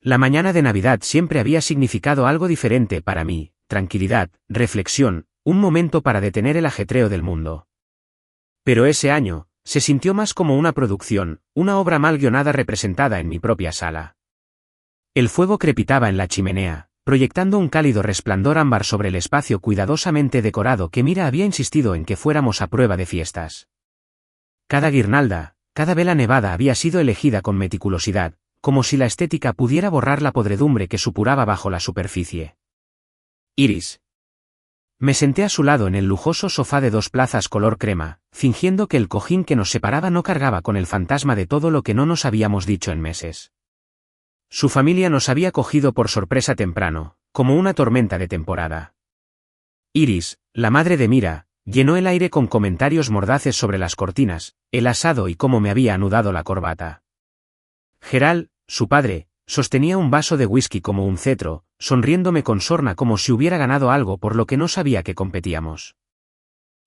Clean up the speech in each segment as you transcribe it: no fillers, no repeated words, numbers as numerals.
La mañana de Navidad siempre había significado algo diferente para mí: tranquilidad, reflexión, un momento para detener el ajetreo del mundo. Pero ese año, se sintió más como una producción, una obra mal guionada representada en mi propia sala. El fuego crepitaba en la chimenea, proyectando un cálido resplandor ámbar sobre el espacio cuidadosamente decorado que Mira había insistido en que fuéramos a prueba de fiestas. Cada guirnalda, cada vela nevada había sido elegida con meticulosidad, como si la estética pudiera borrar la podredumbre que supuraba bajo la superficie. Iris. Me senté a su lado en el lujoso sofá de 2 plazas color crema, fingiendo que el cojín que nos separaba no cargaba con el fantasma de todo lo que no nos habíamos dicho en meses. Su familia nos había cogido por sorpresa temprano, como una tormenta de temporada. Iris, la madre de Mira, llenó el aire con comentarios mordaces sobre las cortinas, el asado y cómo me había anudado la corbata. Gerald, su padre, sostenía un vaso de whisky como un cetro, sonriéndome con sorna como si hubiera ganado algo por lo que no sabía que competíamos.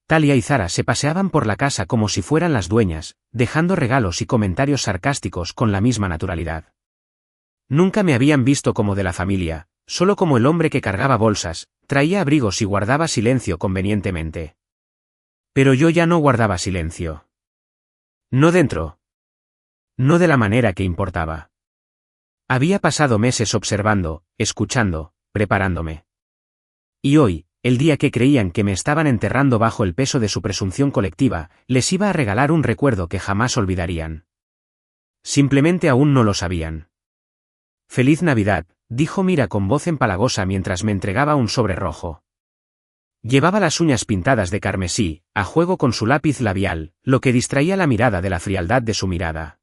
Talia y Zara se paseaban por la casa como si fueran las dueñas, dejando regalos y comentarios sarcásticos con la misma naturalidad. Nunca me habían visto como de la familia, solo como el hombre que cargaba bolsas, traía abrigos y guardaba silencio convenientemente. Pero yo ya no guardaba silencio. No dentro. No de la manera que importaba. Había pasado meses observando, escuchando, preparándome. Y hoy, el día que creían que me estaban enterrando bajo el peso de su presunción colectiva, les iba a regalar un recuerdo que jamás olvidarían. Simplemente aún no lo sabían. «Feliz Navidad», dijo Mira con voz empalagosa mientras me entregaba un sobre rojo. Llevaba las uñas pintadas de carmesí, a juego con su lápiz labial, lo que distraía la mirada de la frialdad de su mirada.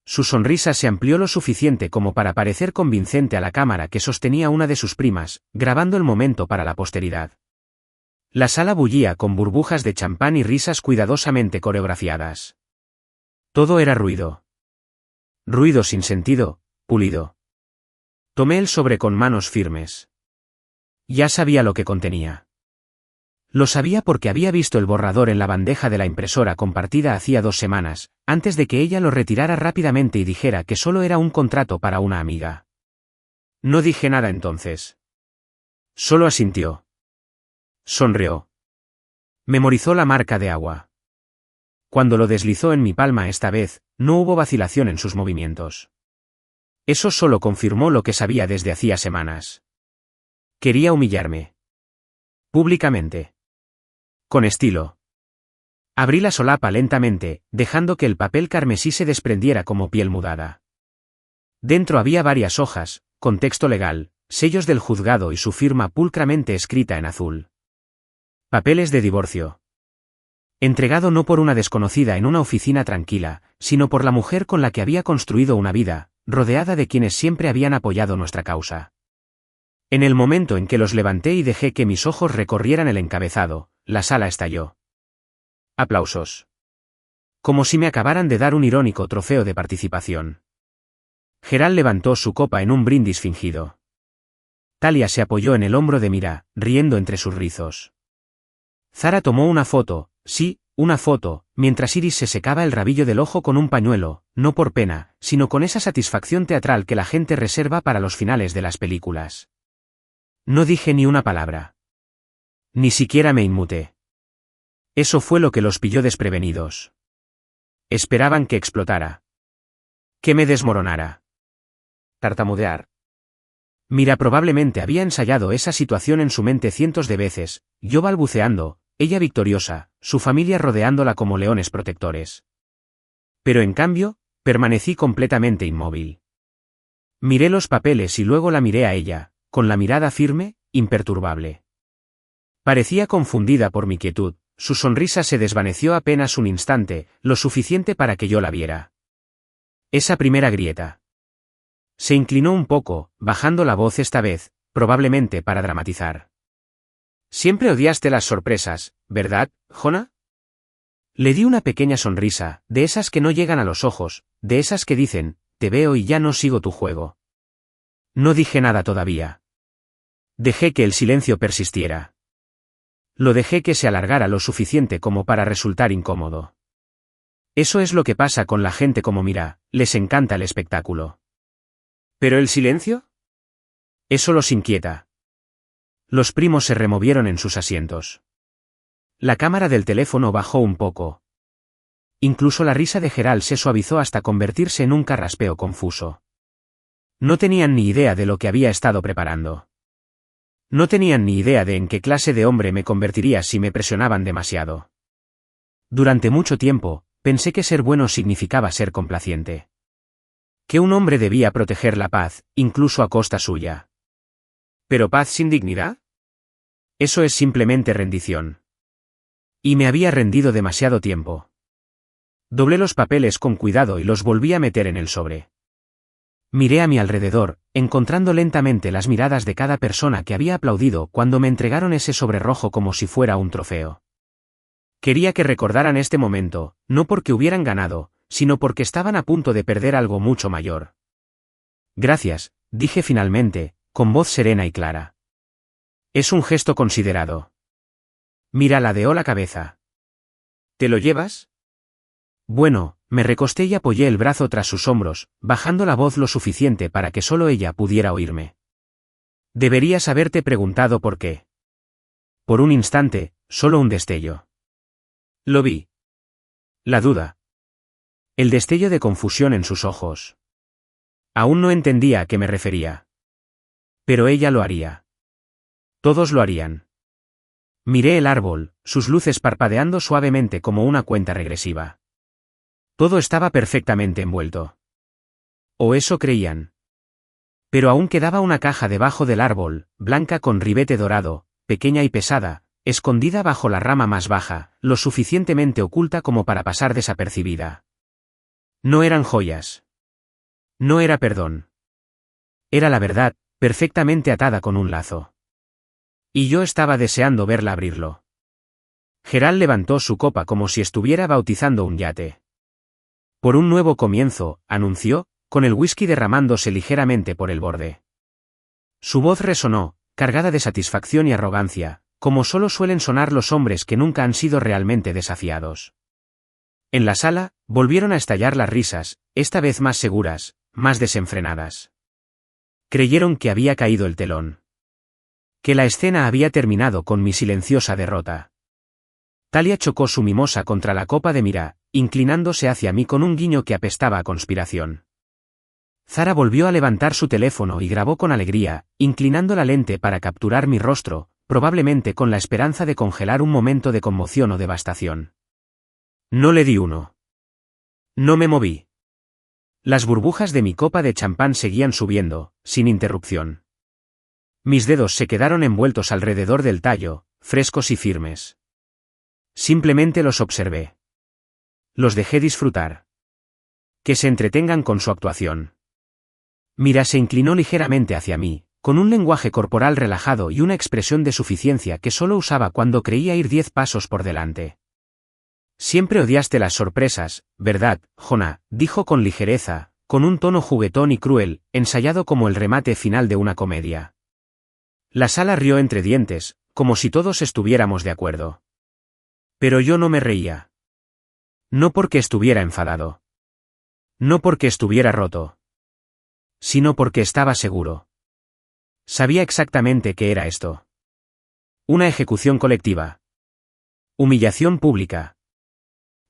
Su sonrisa se amplió lo suficiente como para parecer convincente a la cámara que sostenía una de sus primas, grabando el momento para la posteridad. La sala bullía con burbujas de champán y risas cuidadosamente coreografiadas. Todo era ruido. Ruido sin sentido, pulido. Tomé el sobre con manos firmes. Ya sabía lo que contenía. Lo sabía porque había visto el borrador en la bandeja de la impresora compartida hacía 2 semanas, antes de que ella lo retirara rápidamente y dijera que solo era un contrato para una amiga. No dije nada entonces. Solo asintió. Sonrió. Memorizó la marca de agua. Cuando lo deslizó en mi palma esta vez, no hubo vacilación en sus movimientos. Eso solo confirmó lo que sabía desde hacía semanas. Quería humillarme. Públicamente. Con estilo. Abrí la solapa lentamente, dejando que el papel carmesí se desprendiera como piel mudada. Dentro había varias hojas, con texto legal, sellos del juzgado y su firma pulcramente escrita en azul. Papeles de divorcio. Entregado no por una desconocida en una oficina tranquila, sino por la mujer con la que había construido una vida, rodeada de quienes siempre habían apoyado nuestra causa. En el momento en que los levanté y dejé que mis ojos recorrieran el encabezado, la sala estalló. Aplausos. Como si me acabaran de dar un irónico trofeo de participación. Gerald levantó su copa en un brindis fingido. Talia se apoyó en el hombro de Mira, riendo entre sus rizos. Zara tomó una foto, sí, una foto, mientras Iris se secaba el rabillo del ojo con un pañuelo, no por pena, sino con esa satisfacción teatral que la gente reserva para los finales de las películas. No dije ni una palabra. Ni siquiera me inmuté. Eso fue lo que los pilló desprevenidos. Esperaban que explotara. Que me desmoronara. Tartamudear. Mira probablemente había ensayado esa situación en su mente cientos de veces, yo balbuceando, ella victoriosa, su familia rodeándola como leones protectores. Pero en cambio, permanecí completamente inmóvil. Miré los papeles y luego la miré a ella, con la mirada firme, imperturbable. Parecía confundida por mi quietud, su sonrisa se desvaneció apenas un instante, lo suficiente para que yo la viera. Esa primera grieta. Se inclinó un poco, bajando la voz esta vez, probablemente para dramatizar. Siempre odiaste las sorpresas, ¿verdad, Jonah? Le di una pequeña sonrisa, de esas que no llegan a los ojos, de esas que dicen, te veo y ya no sigo tu juego. No dije nada todavía. Dejé que el silencio persistiera. Lo dejé que se alargara lo suficiente como para resultar incómodo. Eso es lo que pasa con la gente como Mira, les encanta el espectáculo. ¿Pero el silencio? Eso los inquieta. Los primos se removieron en sus asientos. La cámara del teléfono bajó un poco. Incluso la risa de Gerald se suavizó hasta convertirse en un carraspeo confuso. No tenían ni idea de lo que había estado preparando. No tenían ni idea de en qué clase de hombre me convertiría si me presionaban demasiado. Durante mucho tiempo, pensé que ser bueno significaba ser complaciente. Que un hombre debía proteger la paz, incluso a costa suya. ¿Pero paz sin dignidad? Eso es simplemente rendición. Y me había rendido demasiado tiempo. Doblé los papeles con cuidado y los volví a meter en el sobre. Miré a mi alrededor, encontrando lentamente las miradas de cada persona que había aplaudido cuando me entregaron ese sobre rojo como si fuera un trofeo. Quería que recordaran este momento, no porque hubieran ganado, sino porque estaban a punto de perder algo mucho mayor. Gracias, dije finalmente, con voz serena y clara. Es un gesto considerado. Mira, ladeó la cabeza. ¿Te lo llevas? Bueno, me recosté y apoyé el brazo tras sus hombros, bajando la voz lo suficiente para que solo ella pudiera oírme. Deberías haberte preguntado por qué. Por un instante, solo un destello. Lo vi. La duda. El destello de confusión en sus ojos. Aún no entendía a qué me refería. Pero ella lo haría. Todos lo harían. Miré el árbol, sus luces parpadeando suavemente como una cuenta regresiva. Todo estaba perfectamente envuelto. O eso creían. Pero aún quedaba una caja debajo del árbol, blanca con ribete dorado, pequeña y pesada, escondida bajo la rama más baja, lo suficientemente oculta como para pasar desapercibida. No eran joyas. No era perdón. Era la verdad, perfectamente atada con un lazo. Y yo estaba deseando verla abrirlo. Gerald levantó su copa como si estuviera bautizando un yate. Por un nuevo comienzo, anunció, con el whisky derramándose ligeramente por el borde. Su voz resonó, cargada de satisfacción y arrogancia, como solo suelen sonar los hombres que nunca han sido realmente desafiados. En la sala, volvieron a estallar las risas, esta vez más seguras, más desenfrenadas. Creyeron que había caído el telón. Que la escena había terminado con mi silenciosa derrota. Talia chocó su mimosa contra la copa de Mira, inclinándose hacia mí con un guiño que apestaba a conspiración. Zara volvió a levantar su teléfono y grabó con alegría, inclinando la lente para capturar mi rostro, probablemente con la esperanza de congelar un momento de conmoción o devastación. No le di uno. No me moví. Las burbujas de mi copa de champán seguían subiendo, sin interrupción. Mis dedos se quedaron envueltos alrededor del tallo, frescos y firmes. Simplemente los observé. Los dejé disfrutar. Que se entretengan con su actuación. Mira se inclinó ligeramente hacia mí, con un lenguaje corporal relajado y una expresión de suficiencia que solo usaba cuando creía ir 10 pasos por delante. Siempre odiaste las sorpresas, ¿verdad, Jonah?, dijo con ligereza, con un tono juguetón y cruel, ensayado como el remate final de una comedia. La sala rió entre dientes, como si todos estuviéramos de acuerdo. Pero yo no me reía. No porque estuviera enfadado. No porque estuviera roto. Sino porque estaba seguro. Sabía exactamente qué era esto. Una ejecución colectiva. Humillación pública.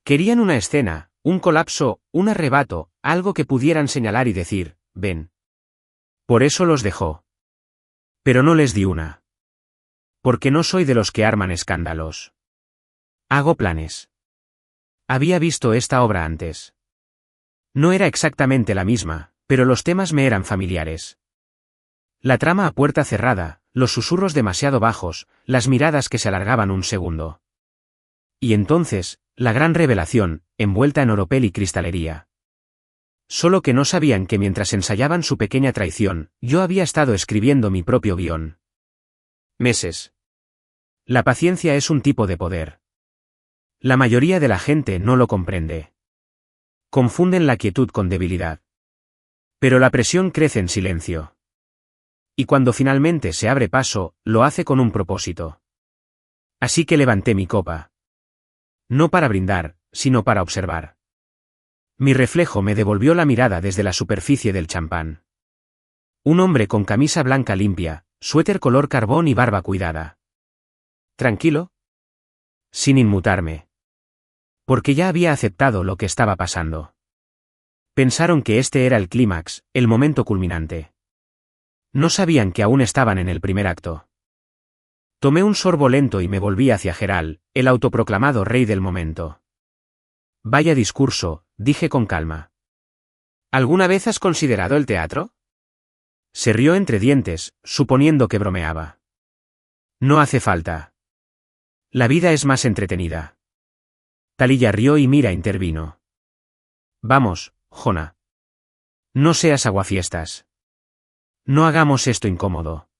Querían una escena, un colapso, un arrebato, algo que pudieran señalar y decir, ven. Por eso los dejó. Pero no les di una. Porque no soy de los que arman escándalos. Hago planes. Había visto esta obra antes. No era exactamente la misma, pero los temas me eran familiares. La trama a puerta cerrada, los susurros demasiado bajos, las miradas que se alargaban un segundo. Y entonces, la gran revelación, envuelta en oropel y cristalería. Solo que no sabían que mientras ensayaban su pequeña traición, yo había estado escribiendo mi propio guión. Meses. La paciencia es un tipo de poder. La mayoría de la gente no lo comprende. Confunden la quietud con debilidad. Pero la presión crece en silencio. Y cuando finalmente se abre paso, lo hace con un propósito. Así que levanté mi copa. No para brindar, sino para observar. Mi reflejo me devolvió la mirada desde la superficie del champán. Un hombre con camisa blanca limpia, suéter color carbón y barba cuidada. ¿Tranquilo? Sin inmutarme. Porque ya había aceptado lo que estaba pasando. Pensaron que este era el clímax, el momento culminante. No sabían que aún estaban en el primer acto. Tomé un sorbo lento y me volví hacia Gerald, el autoproclamado rey del momento. Vaya discurso, dije con calma. ¿Alguna vez has considerado el teatro? Se rió entre dientes, suponiendo que bromeaba. No hace falta. La vida es más entretenida. Talía rió y Mira intervino. Vamos, Jonah. No seas aguafiestas. No hagamos esto incómodo.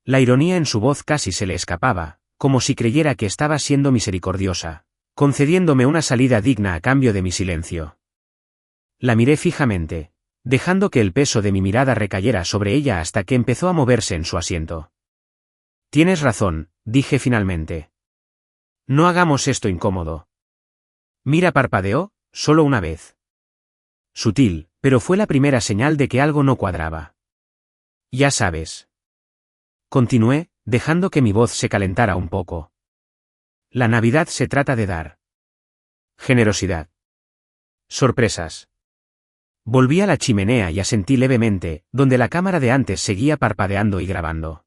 La ironía en su voz casi se le escapaba, como si creyera que estaba siendo misericordiosa, concediéndome una salida digna a cambio de mi silencio. La miré fijamente, dejando que el peso de mi mirada recayera sobre ella hasta que empezó a moverse en su asiento. Tienes razón, dije finalmente. No hagamos esto incómodo. Mira parpadeó, solo una vez. Sutil, pero fue la primera señal de que algo no cuadraba. Ya sabes. Continué, dejando que mi voz se calentara un poco. La Navidad se trata de dar. Generosidad. Sorpresas. Volví a la chimenea y asentí levemente, donde la cámara de antes seguía parpadeando y grabando.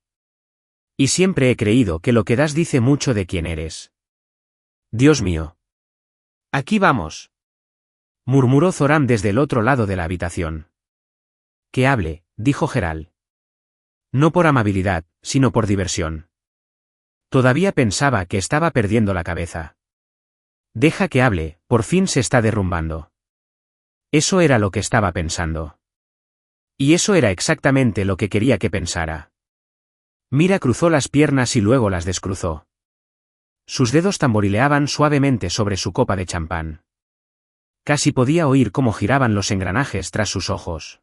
Y siempre he creído que lo que das dice mucho de quién eres. Dios mío. Aquí vamos. Murmuró Zoram desde el otro lado de la habitación. Que hable, dijo Gerald. No por amabilidad, sino por diversión. Todavía pensaba que estaba perdiendo la cabeza. Deja que hable, por fin se está derrumbando. Eso era lo que estaba pensando. Y eso era exactamente lo que quería que pensara. Mira cruzó las piernas y luego las descruzó. Sus dedos tamborileaban suavemente sobre su copa de champán. Casi podía oír cómo giraban los engranajes tras sus ojos.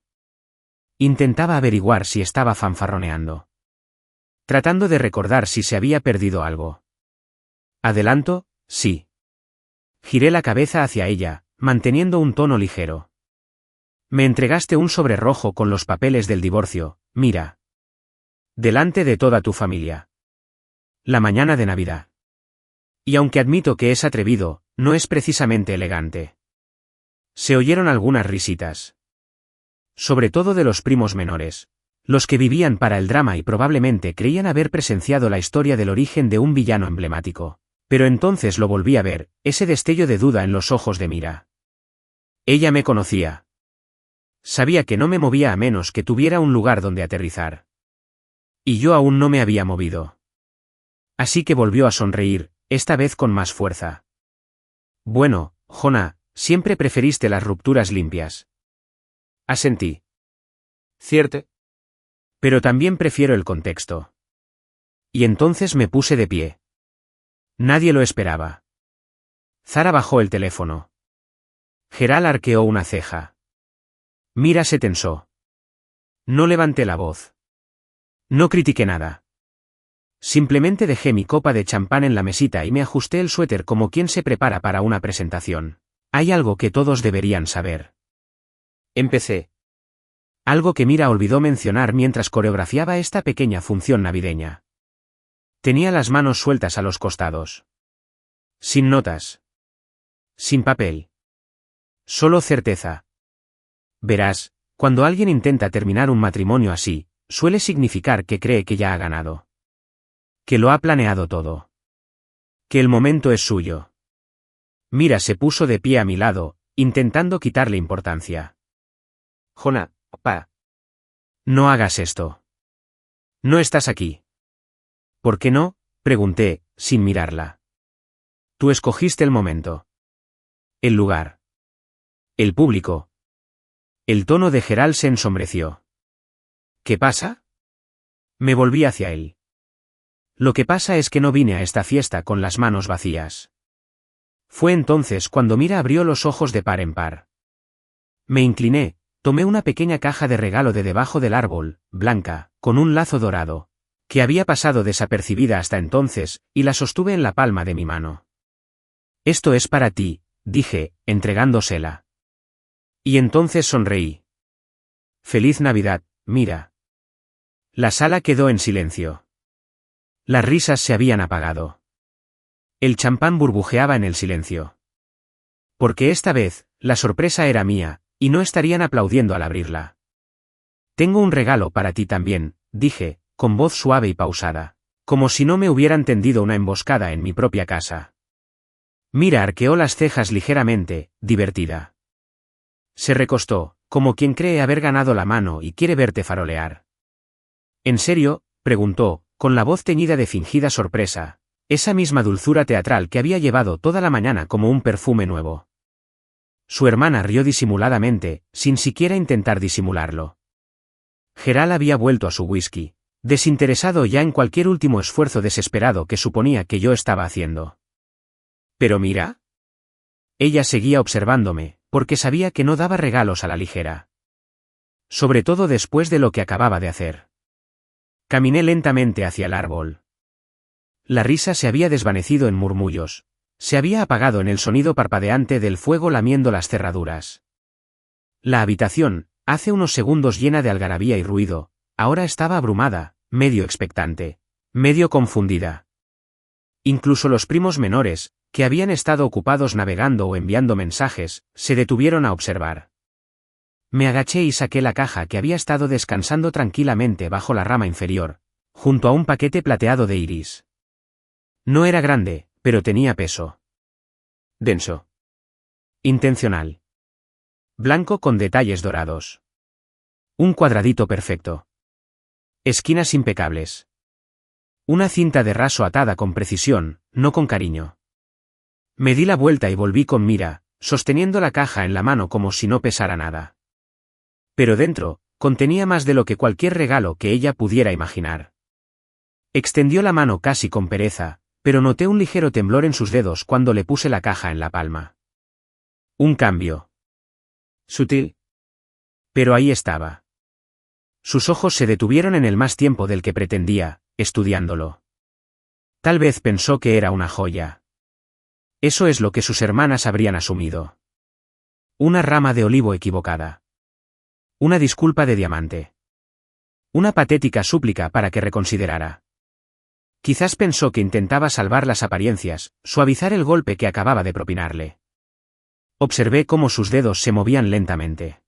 Intentaba averiguar si estaba fanfarroneando. Tratando de recordar si se había perdido algo. Adelanto, sí. Giré la cabeza hacia ella, manteniendo un tono ligero. Me entregaste un sobre rojo con los papeles del divorcio, Mira. Delante de toda tu familia. La mañana de Navidad. Y aunque admito que es atrevido, no es precisamente elegante. Se oyeron algunas risitas. Sobre todo de los primos menores, los que vivían para el drama y probablemente creían haber presenciado la historia del origen de un villano emblemático. Pero entonces lo volví a ver, ese destello de duda en los ojos de Mira. Ella me conocía. Sabía que no me movía a menos que tuviera un lugar donde aterrizar. Y yo aún no me había movido. Así que volvió a sonreír, esta vez con más fuerza. Bueno, Jonah, siempre preferiste las rupturas limpias. Asentí. Cierto. Pero también prefiero el contexto. Y entonces me puse de pie. Nadie lo esperaba. Zara bajó el teléfono. Gerald arqueó una ceja. Mira se tensó. No levanté la voz. No critiqué nada. Simplemente dejé mi copa de champán en la mesita y me ajusté el suéter como quien se prepara para una presentación. Hay algo que todos deberían saber. Empecé. Algo que Mira olvidó mencionar mientras coreografiaba esta pequeña función navideña. Tenía las manos sueltas a los costados. Sin notas. Sin papel. Solo certeza. Verás, cuando alguien intenta terminar un matrimonio así, suele significar que cree que ya ha ganado. Que lo ha planeado todo. Que el momento es suyo. Mira se puso de pie a mi lado, intentando quitarle importancia. Jonah, pa. No hagas esto. No estás aquí. ¿Por qué no? Pregunté, sin mirarla. Tú escogiste el momento. El lugar. El público. El tono de Gerald se ensombreció. ¿Qué pasa? Me volví hacia él. Lo que pasa es que no vine a esta fiesta con las manos vacías. Fue entonces cuando Mira abrió los ojos de par en par. Me incliné, tomé una pequeña caja de regalo de debajo del árbol, blanca, con un lazo dorado, que había pasado desapercibida hasta entonces, y la sostuve en la palma de mi mano. Esto es para ti, dije, entregándosela. Y entonces sonreí. Feliz Navidad, mira. La sala quedó en silencio. Las risas se habían apagado. El champán burbujeaba en el silencio. Porque esta vez, la sorpresa era mía, y no estarían aplaudiendo al abrirla. Tengo un regalo para ti también, dije, con voz suave y pausada, como si no me hubieran tendido una emboscada en mi propia casa. Mira arqueó las cejas ligeramente, divertida. Se recostó, como quien cree haber ganado la mano y quiere verte farolear. ¿En serio?, preguntó, con la voz teñida de fingida sorpresa, esa misma dulzura teatral que había llevado toda la mañana como un perfume nuevo. Su hermana rió disimuladamente, sin siquiera intentar disimularlo. Gerald había vuelto a su whisky, desinteresado ya en cualquier último esfuerzo desesperado que suponía que yo estaba haciendo. ¿Pero mira? Ella seguía observándome, porque sabía que no daba regalos a la ligera. Sobre todo después de lo que acababa de hacer. Caminé lentamente hacia el árbol. La risa se había desvanecido en murmullos. Se había apagado en el sonido parpadeante del fuego lamiendo las cerraduras. La habitación, hace unos segundos llena de algarabía y ruido, ahora estaba abrumada, medio expectante, medio confundida. Incluso los primos menores, que habían estado ocupados navegando o enviando mensajes, se detuvieron a observar. Me agaché y saqué la caja que había estado descansando tranquilamente bajo la rama inferior, junto a un paquete plateado de iris. No era grande, pero tenía peso. Denso. Intencional. Blanco con detalles dorados. Un cuadradito perfecto. Esquinas impecables. Una cinta de raso atada con precisión, no con cariño. Me di la vuelta y volví con Mira, sosteniendo la caja en la mano como si no pesara nada. Pero dentro, contenía más de lo que cualquier regalo que ella pudiera imaginar. Extendió la mano casi con pereza, pero noté un ligero temblor en sus dedos cuando le puse la caja en la palma. Un cambio. Sutil. Pero ahí estaba. Sus ojos se detuvieron en él más tiempo del que pretendía, estudiándolo. Tal vez pensó que era una joya. Eso es lo que sus hermanas habrían asumido. Una rama de olivo equivocada. Una disculpa de diamante. Una patética súplica para que reconsiderara. Quizás pensó que intentaba salvar las apariencias, suavizar el golpe que acababa de propinarle. Observé cómo sus dedos se movían lentamente.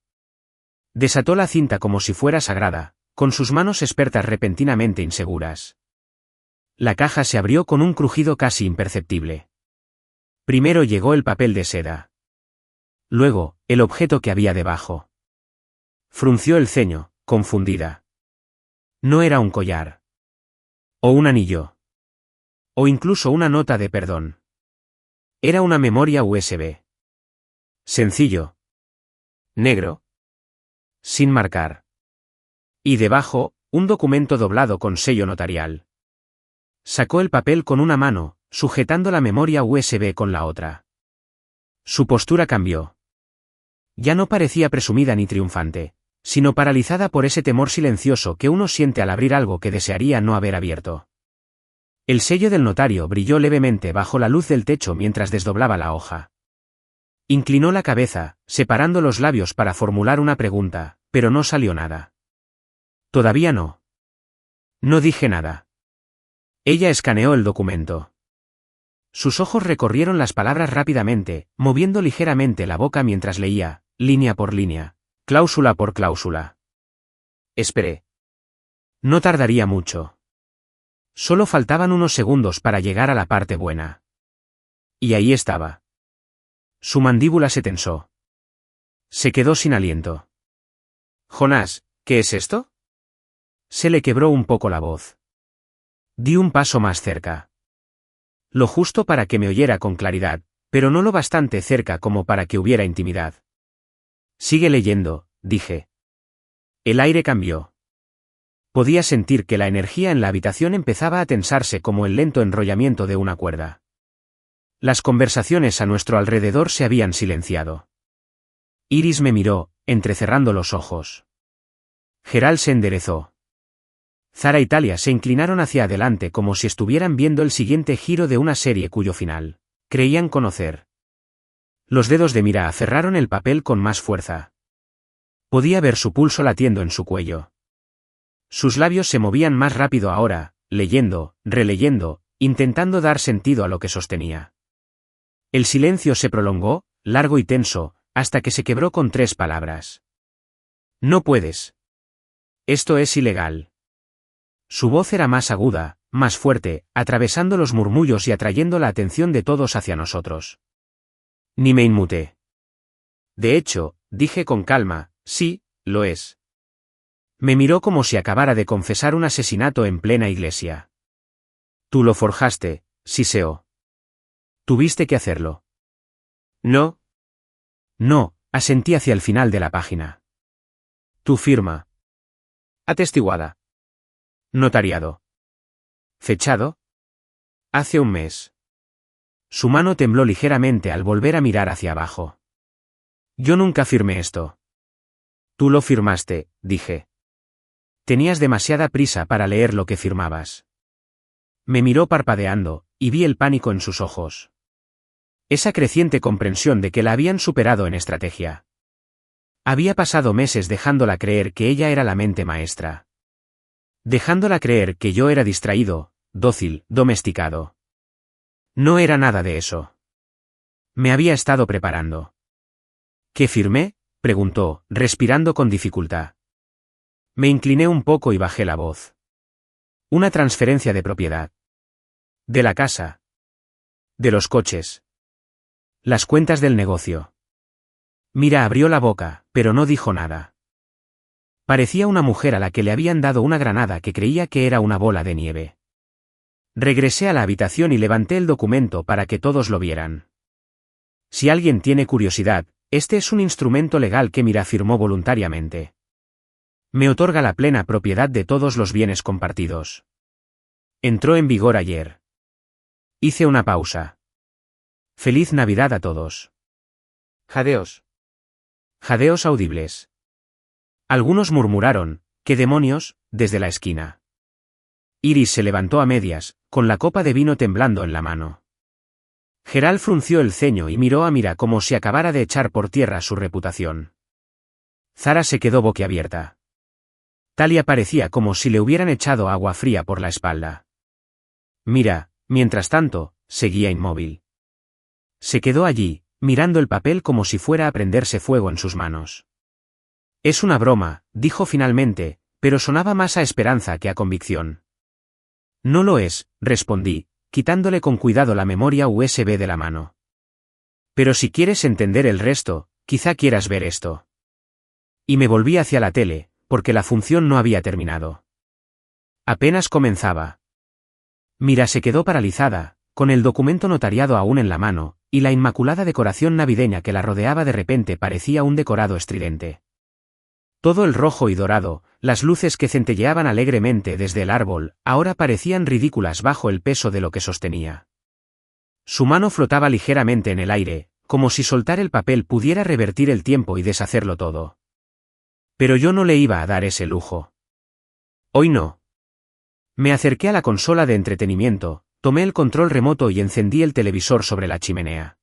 Desató la cinta como si fuera sagrada, con sus manos expertas repentinamente inseguras. La caja se abrió con un crujido casi imperceptible. Primero llegó el papel de seda. Luego, el objeto que había debajo. Frunció el ceño, confundida. No era un collar. O un anillo. O incluso una nota de perdón. Era una memoria USB. Sencillo. Negro. Sin marcar. Y debajo, un documento doblado con sello notarial. Sacó el papel con una mano, sujetando la memoria USB con la otra. Su postura cambió. Ya no parecía presumida ni triunfante, sino paralizada por ese temor silencioso que uno siente al abrir algo que desearía no haber abierto. El sello del notario brilló levemente bajo la luz del techo mientras desdoblaba la hoja. Inclinó la cabeza, separando los labios para formular una pregunta, pero no salió nada. Todavía no. No dije nada. Ella escaneó el documento. Sus ojos recorrieron las palabras rápidamente, moviendo ligeramente la boca mientras leía, línea por línea, cláusula por cláusula. Esperé. No tardaría mucho. Solo faltaban unos segundos para llegar a la parte buena. Y ahí estaba. Su mandíbula se tensó. Se quedó sin aliento. Jonás, ¿qué es esto? Se le quebró un poco la voz. Di un paso más cerca. Lo justo para que me oyera con claridad, pero no lo bastante cerca como para que hubiera intimidad. Sigue leyendo, dije. El aire cambió. Podía sentir que la energía en la habitación empezaba a tensarse como el lento enrollamiento de una cuerda. Las conversaciones a nuestro alrededor se habían silenciado. Iris me miró, entrecerrando los ojos. Gerald se enderezó. Zara y Talia se inclinaron hacia adelante como si estuvieran viendo el siguiente giro de una serie cuyo final creían conocer. Los dedos de Mira aferraron el papel con más fuerza. Podía ver su pulso latiendo en su cuello. Sus labios se movían más rápido ahora, leyendo, releyendo, intentando dar sentido a lo que sostenía. El silencio se prolongó, largo y tenso, hasta que se quebró con 3 palabras. No puedes. Esto es ilegal. Su voz era más aguda, más fuerte, atravesando los murmullos y atrayendo la atención de todos hacia nosotros. Ni me inmuté. De hecho, dije con calma, sí, lo es. Me miró como si acabara de confesar un asesinato en plena iglesia. Tú lo forjaste, siseó. Tuviste que hacerlo. No. No, asentí hacia el final de la página. Tu firma. Atestiguada. Notariado. ¿Fechado? Hace un mes. Su mano tembló ligeramente al volver a mirar hacia abajo. Yo nunca firmé esto. Tú lo firmaste, dije. Tenías demasiada prisa para leer lo que firmabas. Me miró parpadeando, y vi el pánico en sus ojos. Esa creciente comprensión de que la habían superado en estrategia. Había pasado meses dejándola creer que ella era la mente maestra. Dejándola creer que yo era distraído, dócil, domesticado. No era nada de eso. Me había estado preparando. ¿Qué firmé?, preguntó, respirando con dificultad. Me incliné un poco y bajé la voz. Una transferencia de propiedad. De la casa. De los coches. Las cuentas del negocio. Mira abrió la boca, pero no dijo nada. Parecía una mujer a la que le habían dado una granada que creía que era una bola de nieve. Regresé a la habitación y levanté el documento para que todos lo vieran. Si alguien tiene curiosidad, este es un instrumento legal que Mira firmó voluntariamente. Me otorga la plena propiedad de todos los bienes compartidos. Entró en vigor ayer. Hice una pausa. Feliz Navidad a todos. Jadeos. Jadeos audibles. Algunos murmuraron, ¿qué demonios?, desde la esquina. Iris se levantó a medias, con la copa de vino temblando en la mano. Gerald frunció el ceño y miró a Mira como si acabara de echar por tierra su reputación. Zara se quedó boquiabierta. Talia parecía como si le hubieran echado agua fría por la espalda. Mira, mientras tanto, seguía inmóvil. Se quedó allí, mirando el papel como si fuera a prenderse fuego en sus manos. Es una broma, dijo finalmente, pero sonaba más a esperanza que a convicción. No lo es, respondí, quitándole con cuidado la memoria USB de la mano. Pero si quieres entender el resto, quizá quieras ver esto. Y me volví hacia la tele, porque la función no había terminado. Apenas comenzaba. Mira se quedó paralizada, con el documento notariado aún en la mano, y la inmaculada decoración navideña que la rodeaba de repente parecía un decorado estridente. Todo el rojo y dorado, las luces que centelleaban alegremente desde el árbol, ahora parecían ridículas bajo el peso de lo que sostenía. Su mano flotaba ligeramente en el aire, como si soltar el papel pudiera revertir el tiempo y deshacerlo todo. Pero yo no le iba a dar ese lujo. Hoy no. Me acerqué a la consola de entretenimiento, tomé el control remoto y encendí el televisor sobre la chimenea.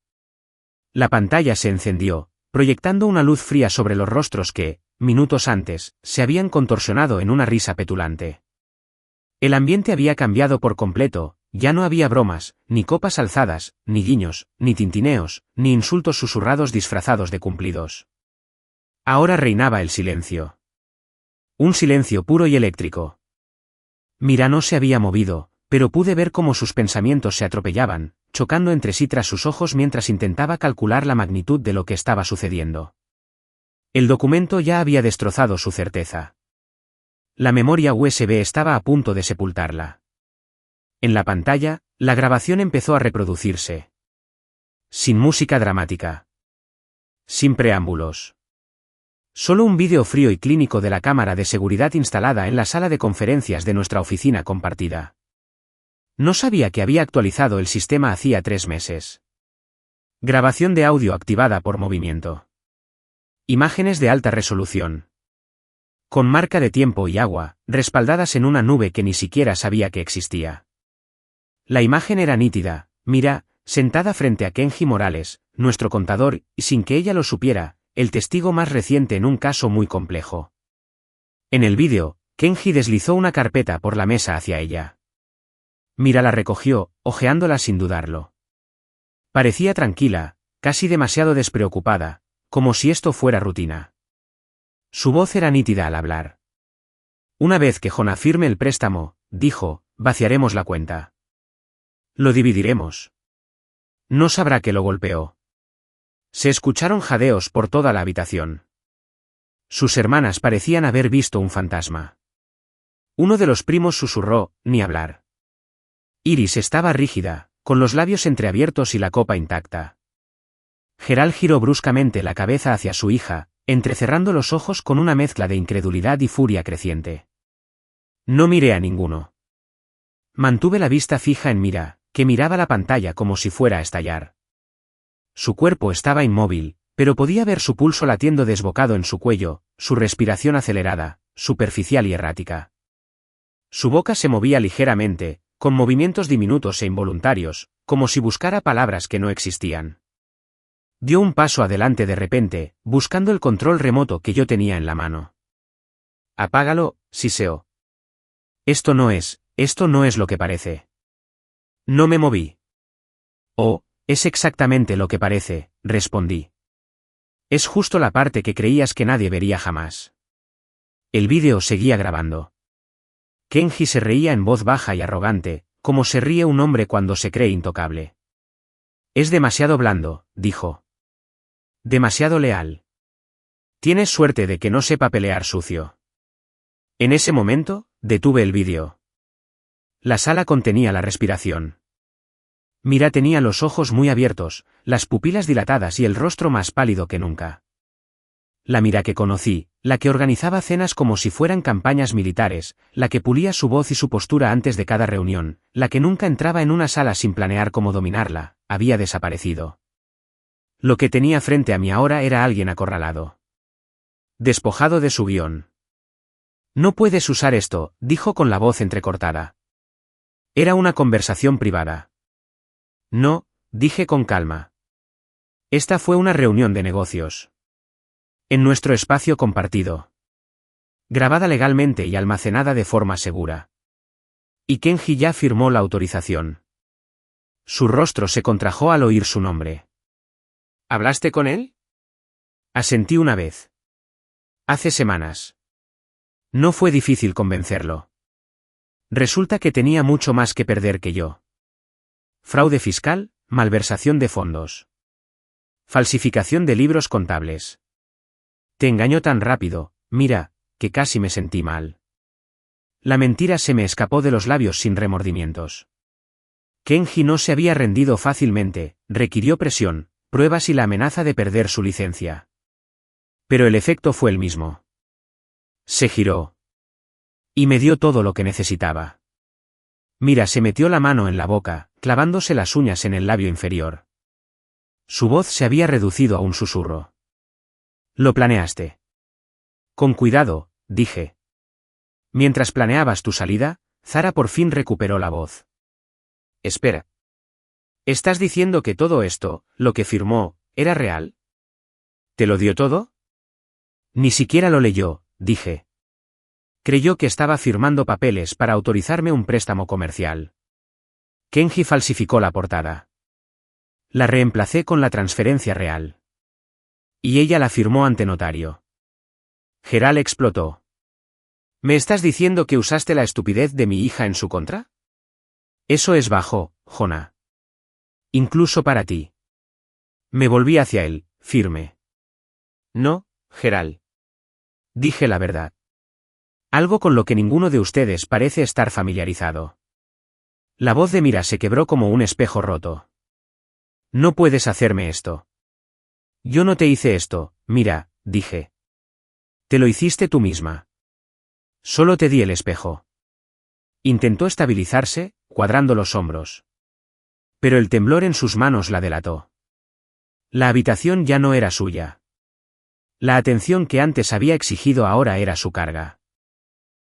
La pantalla se encendió, proyectando una luz fría sobre los rostros que, minutos antes, se habían contorsionado en una risa petulante. El ambiente había cambiado por completo, ya no había bromas, ni copas alzadas, ni guiños, ni tintineos, ni insultos susurrados disfrazados de cumplidos. Ahora reinaba el silencio. Un silencio puro y eléctrico. Mira no se había movido, pero pude ver cómo sus pensamientos se atropellaban, chocando entre sí tras sus ojos mientras intentaba calcular la magnitud de lo que estaba sucediendo. El documento ya había destrozado su certeza. La memoria USB estaba a punto de sepultarla. En la pantalla, la grabación empezó a reproducirse. Sin música dramática. Sin preámbulos. Solo un vídeo frío y clínico de la cámara de seguridad instalada en la sala de conferencias de nuestra oficina compartida. No sabía que había actualizado el sistema hacía 3 meses. Grabación de audio activada por movimiento. Imágenes de alta resolución. Con marca de tiempo y agua, respaldadas en una nube que ni siquiera sabía que existía. La imagen era nítida, Mira, sentada frente a Kenji Morales, nuestro contador, y sin que ella lo supiera, el testigo más reciente en un caso muy complejo. En el vídeo, Kenji deslizó una carpeta por la mesa hacia ella. Mira la recogió, hojeándola sin dudarlo. Parecía tranquila, casi demasiado despreocupada, como si esto fuera rutina. Su voz era nítida al hablar. Una vez que Hona firme el préstamo, dijo, vaciaremos la cuenta. Lo dividiremos. No sabrá que lo golpeó. Se escucharon jadeos por toda la habitación. Sus hermanas parecían haber visto un fantasma. Uno de los primos susurró, ni hablar. Iris estaba rígida, con los labios entreabiertos y la copa intacta. Gerald giró bruscamente la cabeza hacia su hija, entrecerrando los ojos con una mezcla de incredulidad y furia creciente. No miré a ninguno. Mantuve la vista fija en Mira, que miraba la pantalla como si fuera a estallar. Su cuerpo estaba inmóvil, pero podía ver su pulso latiendo desbocado en su cuello, su respiración acelerada, superficial y errática. Su boca se movía ligeramente, con movimientos diminutos e involuntarios, como si buscara palabras que no existían. Dio un paso adelante de repente, buscando el control remoto que yo tenía en la mano. Apágalo, siseó. Esto no es lo que parece. No me moví. Oh, es exactamente lo que parece, respondí. Es justo la parte que creías que nadie vería jamás. El vídeo seguía grabando. Kenji se reía en voz baja y arrogante, como se ríe un hombre cuando se cree intocable. Es demasiado blando, dijo. Demasiado leal. Tienes suerte de que no sepa pelear sucio. En ese momento, detuve el vídeo. La sala contenía la respiración. Mira tenía los ojos muy abiertos, las pupilas dilatadas y el rostro más pálido que nunca. La Mira que conocí, la que organizaba cenas como si fueran campañas militares, la que pulía su voz y su postura antes de cada reunión, la que nunca entraba en una sala sin planear cómo dominarla, había desaparecido. Lo que tenía frente a mí ahora era alguien acorralado. Despojado de su guión. No puedes usar esto, dijo con la voz entrecortada. Era una conversación privada. No, dije con calma. Esta fue una reunión de negocios. En nuestro espacio compartido. Grabada legalmente y almacenada de forma segura. Y Kenji ya firmó la autorización. Su rostro se contrajo al oír su nombre. ¿Hablaste con él? Asentí una vez. Hace semanas. No fue difícil convencerlo. Resulta que tenía mucho más que perder que yo. Fraude fiscal, malversación de fondos. Falsificación de libros contables. Te engañó tan rápido, Mira, que casi me sentí mal. La mentira se me escapó de los labios sin remordimientos. Kenji no se había rendido fácilmente, requirió presión, pruebas y la amenaza de perder su licencia. Pero el efecto fue el mismo. Se giró. Y me dio todo lo que necesitaba. Mira se metió la mano en la boca, clavándose las uñas en el labio inferior. Su voz se había reducido a un susurro. Lo planeaste. Con cuidado, dije. Mientras planeabas tu salida, Zara por fin recuperó la voz. Espera. ¿Estás diciendo que todo esto, lo que firmó, era real? ¿Te lo dio todo? Ni siquiera lo leyó, dije. Creyó que estaba firmando papeles para autorizarme un préstamo comercial. Kenji falsificó la portada. La reemplacé con la transferencia real. Y ella la firmó ante notario. Gerald explotó. ¿Me estás diciendo que usaste la estupidez de mi hija en su contra? Eso es bajo, Hona. Incluso para ti. Me volví hacia él, firme. No, Gerald. Dije la verdad. Algo con lo que ninguno de ustedes parece estar familiarizado. La voz de Mira se quebró como un espejo roto. No puedes hacerme esto. Yo no te hice esto, Mira, dije. Te lo hiciste tú misma. Solo te di el espejo. Intentó estabilizarse, cuadrando los hombros. Pero el temblor en sus manos la delató. La habitación ya no era suya. La atención que antes había exigido ahora era su carga.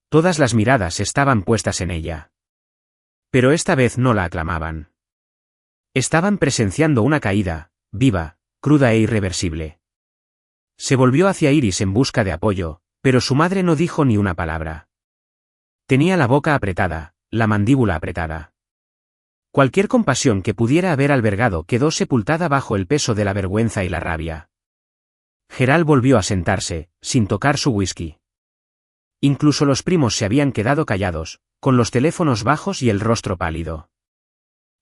Todas las miradas estaban puestas en ella. Pero esta vez no la aclamaban. Estaban presenciando una caída, viva, cruda e irreversible. Se volvió hacia Iris en busca de apoyo, pero su madre no dijo ni una palabra. Tenía la boca apretada, la mandíbula apretada. Cualquier compasión que pudiera haber albergado quedó sepultada bajo el peso de la vergüenza y la rabia. Gerald volvió a sentarse, sin tocar su whisky. Incluso los primos se habían quedado callados, con los teléfonos bajos y el rostro pálido.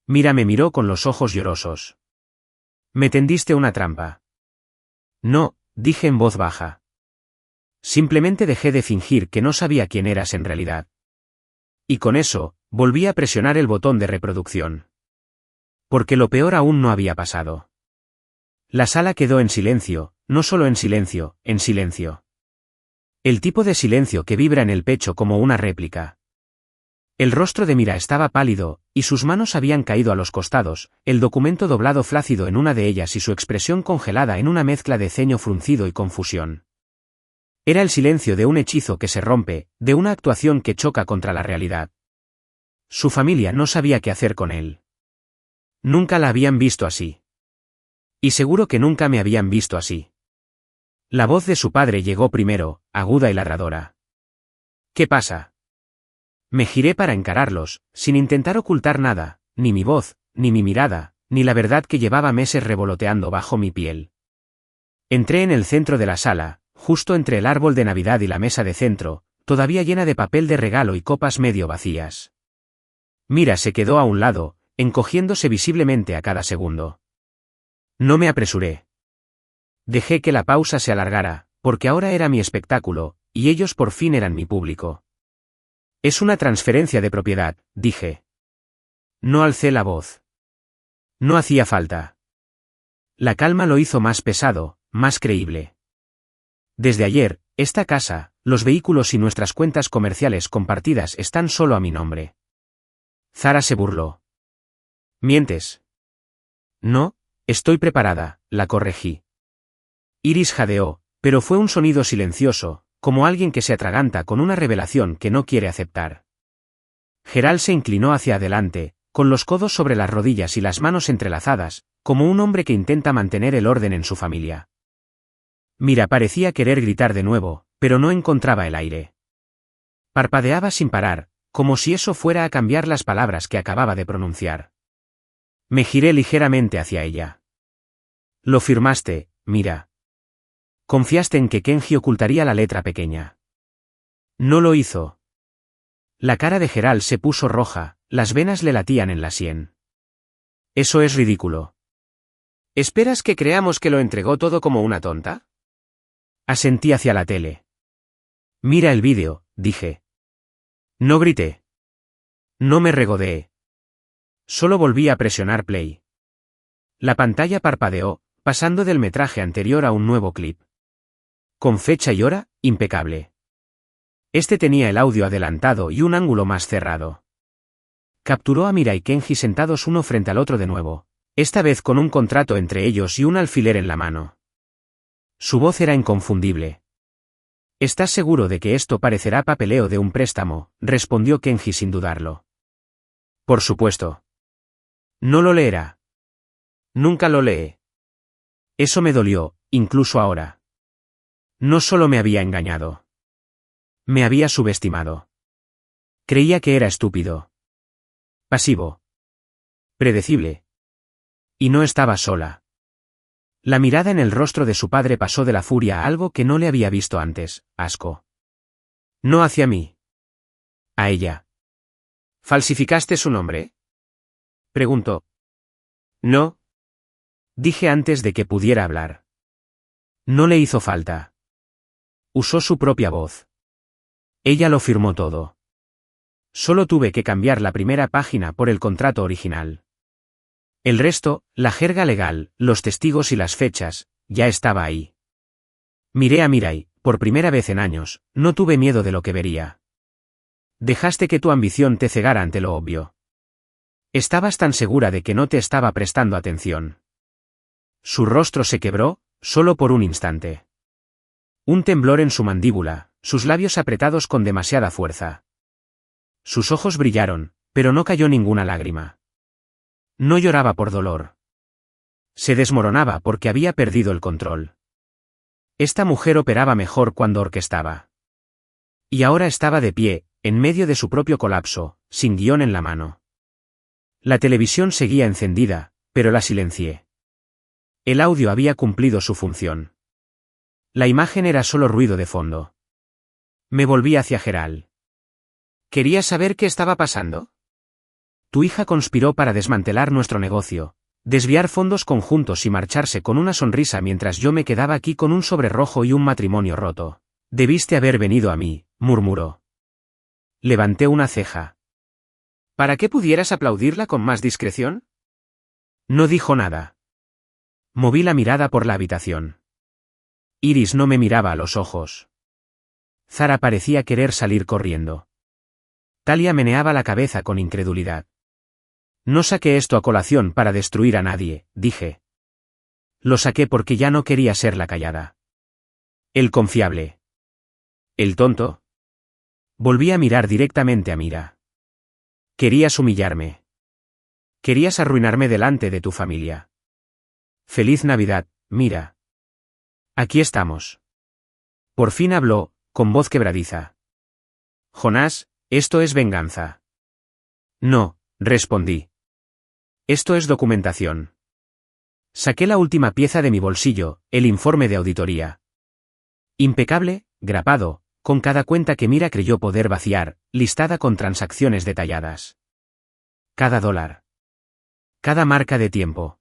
Mira me miró con los ojos llorosos. «Me tendiste una trampa». «No», dije en voz baja. Simplemente dejé de fingir que no sabía quién eras en realidad. Y con eso, volví a presionar el botón de reproducción. Porque lo peor aún no había pasado. La sala quedó en silencio, no solo en silencio, en silencio. El tipo de silencio que vibra en el pecho como una réplica. El rostro de Mira estaba pálido, y sus manos habían caído a los costados, el documento doblado flácido en una de ellas y su expresión congelada en una mezcla de ceño fruncido y confusión. Era el silencio de un hechizo que se rompe, de una actuación que choca contra la realidad. Su familia no sabía qué hacer con él. Nunca la habían visto así. Y seguro que nunca me habían visto así. La voz de su padre llegó primero, aguda y ladradora. «¿Qué pasa?» Me giré para encararlos, sin intentar ocultar nada, ni mi voz, ni mi mirada, ni la verdad que llevaba meses revoloteando bajo mi piel. Entré en el centro de la sala, justo entre el árbol de Navidad y la mesa de centro, todavía llena de papel de regalo y copas medio vacías. Mira se quedó a un lado, encogiéndose visiblemente a cada segundo. No me apresuré. Dejé que la pausa se alargara, porque ahora era mi espectáculo, y ellos por fin eran mi público. «Es una transferencia de propiedad», dije. No alcé la voz. No hacía falta. La calma lo hizo más pesado, más creíble. Desde ayer, esta casa, los vehículos y nuestras cuentas comerciales compartidas están solo a mi nombre. Zara se burló. «¿Mientes?» «No, estoy preparada», la corregí. Iris jadeó, pero fue un sonido silencioso, como alguien que se atraganta con una revelación que no quiere aceptar. Gerald se inclinó hacia adelante, con los codos sobre las rodillas y las manos entrelazadas, como un hombre que intenta mantener el orden en su familia. Mira parecía querer gritar de nuevo, pero no encontraba el aire. Parpadeaba sin parar, como si eso fuera a cambiar las palabras que acababa de pronunciar. Me giré ligeramente hacia ella. «Lo firmaste, Mira. Confiaste en que Kenji ocultaría la letra pequeña. No lo hizo». La cara de Gerald se puso roja, las venas le latían en la sien. «Eso es ridículo». «¿Esperas que creamos que lo entregó todo como una tonta?» Asentí hacia la tele. «Mira el vídeo», dije. No grité. No me regodeé. Solo volví a presionar play. La pantalla parpadeó, pasando del metraje anterior a un nuevo clip. Con fecha y hora, impecable. Este tenía el audio adelantado y un ángulo más cerrado. Capturó a Mira y Kenji sentados uno frente al otro de nuevo, esta vez con un contrato entre ellos y un alfiler en la mano. Su voz era inconfundible. «¿Estás seguro de que esto parecerá papeleo de un préstamo?», respondió Kenji sin dudarlo. «Por supuesto. No lo leerá. Nunca lo lee». Eso me dolió, incluso ahora. No solo me había engañado. Me había subestimado. Creía que era estúpido. Pasivo. Predecible. Y no estaba sola. La mirada en el rostro de su padre pasó de la furia a algo que no le había visto antes, asco. No hacia mí. A ella. «¿Falsificaste su nombre?», preguntó. «No», dije antes de que pudiera hablar. No le hizo falta. Usó su propia voz. Ella lo firmó todo. Solo tuve que cambiar la primera página por el contrato original. El resto, la jerga legal, los testigos y las fechas, ya estaba ahí. Miré a Mirai, por primera vez en años, no tuve miedo de lo que vería. «Dejaste que tu ambición te cegara ante lo obvio. Estabas tan segura de que no te estaba prestando atención». Su rostro se quebró, solo por un instante. Un temblor en su mandíbula, sus labios apretados con demasiada fuerza. Sus ojos brillaron, pero no cayó ninguna lágrima. No lloraba por dolor. Se desmoronaba porque había perdido el control. Esta mujer operaba mejor cuando orquestaba. Y ahora estaba de pie, en medio de su propio colapso, sin guión en la mano. La televisión seguía encendida, pero la silencié. El audio había cumplido su función. La imagen era solo ruido de fondo. Me volví hacia Gerald. ¿Querías saber qué estaba pasando? Tu hija conspiró para desmantelar nuestro negocio, desviar fondos conjuntos y marcharse con una sonrisa mientras yo me quedaba aquí con un sobre rojo y un matrimonio roto. Debiste haber venido a mí, murmuró. Levanté una ceja. ¿Para qué pudieras aplaudirla con más discreción? No dijo nada. Moví la mirada por la habitación. Iris no me miraba a los ojos. Zara parecía querer salir corriendo. Talia meneaba la cabeza con incredulidad. No saqué esto a colación para destruir a nadie, dije. Lo saqué porque ya no quería ser la callada. El confiable. ¿El tonto? Volví a mirar directamente a Mira. Querías humillarme. Querías arruinarme delante de tu familia. Feliz Navidad, Mira. Aquí estamos. Por fin habló, con voz quebradiza. Jonás, esto es venganza. No, respondí. Esto es documentación. Saqué la última pieza de mi bolsillo, el informe de auditoría. Impecable, grapado, con cada cuenta que Mira creyó poder vaciar, listada con transacciones detalladas. Cada dólar. Cada marca de tiempo.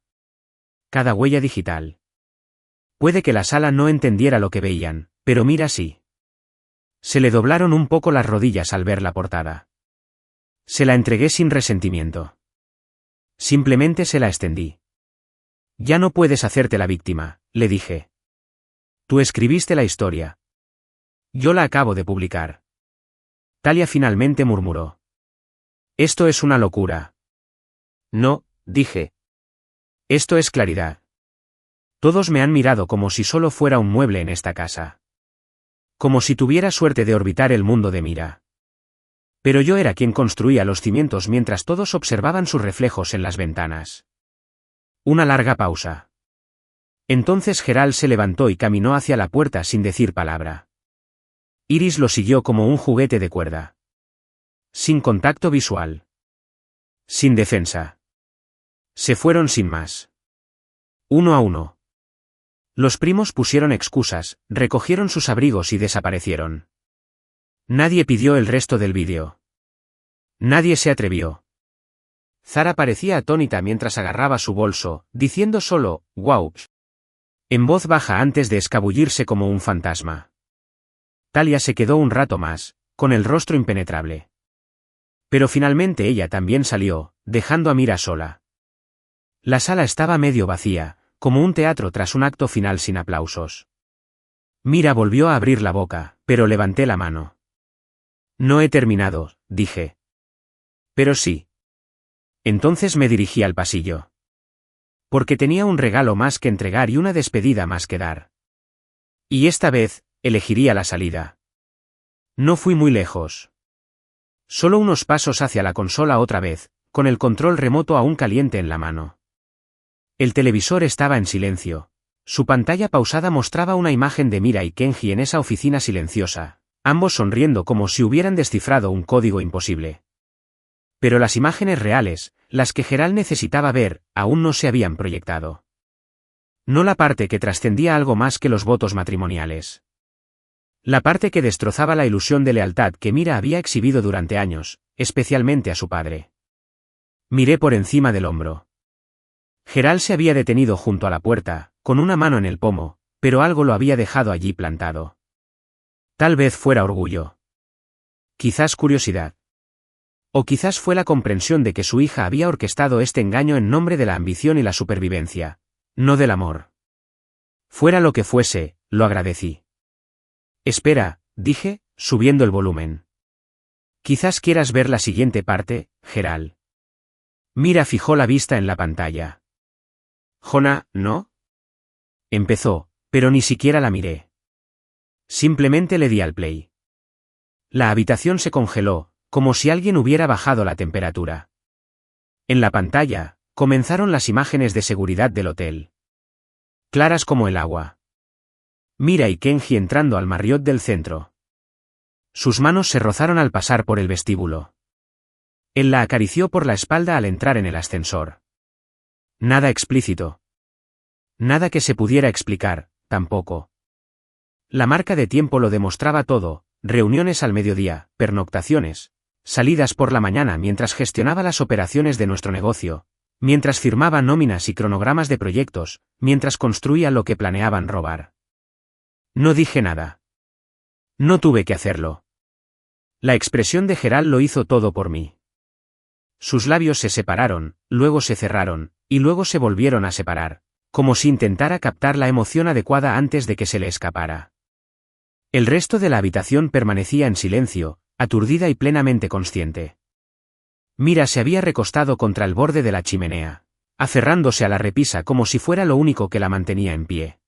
Cada huella digital. Puede que la sala no entendiera lo que veían, pero Mira sí. Se le doblaron un poco las rodillas al ver la portada. Se la entregué sin resentimiento. Simplemente se la extendí. Ya no puedes hacerte la víctima, le dije. Tú escribiste la historia. Yo la acabo de publicar. Talia finalmente murmuró. Esto es una locura. No, dije. Esto es claridad. Todos me han mirado como si solo fuera un mueble en esta casa. Como si tuviera suerte de orbitar el mundo de Mira. Pero yo era quien construía los cimientos mientras todos observaban sus reflejos en las ventanas. Una larga pausa. Entonces Gerald se levantó y caminó hacia la puerta sin decir palabra. Iris lo siguió como un juguete de cuerda. Sin contacto visual. Sin defensa. Se fueron sin más. Uno a uno. Los primos pusieron excusas, recogieron sus abrigos y desaparecieron. Nadie pidió el resto del vídeo. Nadie se atrevió. Zara parecía atónita mientras agarraba su bolso, diciendo solo, «Wow», en voz baja antes de escabullirse como un fantasma. Talia se quedó un rato más, con el rostro impenetrable. Pero finalmente ella también salió, dejando a Mira sola. La sala estaba medio vacía, como un teatro tras un acto final sin aplausos. Mira volvió a abrir la boca, pero levanté la mano. No he terminado, dije. Pero sí. Entonces me dirigí al pasillo. Porque tenía un regalo más que entregar y una despedida más que dar. Y esta vez, elegiría la salida. No fui muy lejos. Solo unos pasos hacia la consola otra vez, con el control remoto aún caliente en la mano. El televisor estaba en silencio. Su pantalla pausada mostraba una imagen de Mira y Kenji en esa oficina silenciosa, ambos sonriendo como si hubieran descifrado un código imposible. Pero las imágenes reales, las que Gerald necesitaba ver, aún no se habían proyectado. No la parte que trascendía algo más que los votos matrimoniales. La parte que destrozaba la ilusión de lealtad que Mira había exhibido durante años, especialmente a su padre. Miré por encima del hombro. Gerald se había detenido junto a la puerta, con una mano en el pomo, pero algo lo había dejado allí plantado. Tal vez fuera orgullo. Quizás curiosidad. O quizás fue la comprensión de que su hija había orquestado este engaño en nombre de la ambición y la supervivencia, no del amor. Fuera lo que fuese, lo agradecí. Espera, dije, subiendo el volumen. Quizás quieras ver la siguiente parte, Gerald. Mira fijó la vista en la pantalla. Jonah, ¿no? Empezó, pero ni siquiera la miré. Simplemente le di al play. La habitación se congeló, como si alguien hubiera bajado la temperatura. En la pantalla, comenzaron las imágenes de seguridad del hotel. Claras como el agua. Mira y Kenji entrando al Marriott del centro. Sus manos se rozaron al pasar por el vestíbulo. Él la acarició por la espalda al entrar en el ascensor. Nada explícito. Nada que se pudiera explicar, tampoco. La marca de tiempo lo demostraba todo: reuniones al mediodía, pernoctaciones, salidas por la mañana mientras gestionaba las operaciones de nuestro negocio, mientras firmaba nóminas y cronogramas de proyectos, mientras construía lo que planeaban robar. No dije nada. No tuve que hacerlo. La expresión de Gerald lo hizo todo por mí. Sus labios se separaron, luego se cerraron, y luego se volvieron a separar, como si intentara captar la emoción adecuada antes de que se le escapara. El resto de la habitación permanecía en silencio, aturdida y plenamente consciente. Mira se había recostado contra el borde de la chimenea, aferrándose a la repisa como si fuera lo único que la mantenía en pie.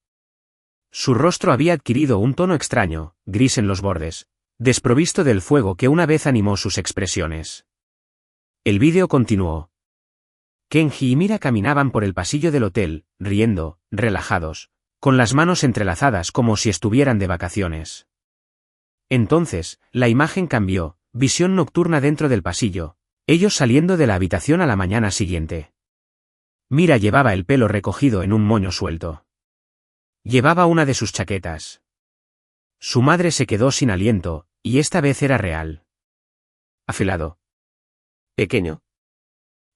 Su rostro había adquirido un tono extraño, gris en los bordes, desprovisto del fuego que una vez animó sus expresiones. El vídeo continuó. Kenji y Mira caminaban por el pasillo del hotel, riendo, relajados, con las manos entrelazadas como si estuvieran de vacaciones. Entonces, la imagen cambió, visión nocturna dentro del pasillo, ellos saliendo de la habitación a la mañana siguiente. Mira llevaba el pelo recogido en un moño suelto. Llevaba una de sus chaquetas. Su madre se quedó sin aliento, y esta vez era real. Afilado. Pequeño.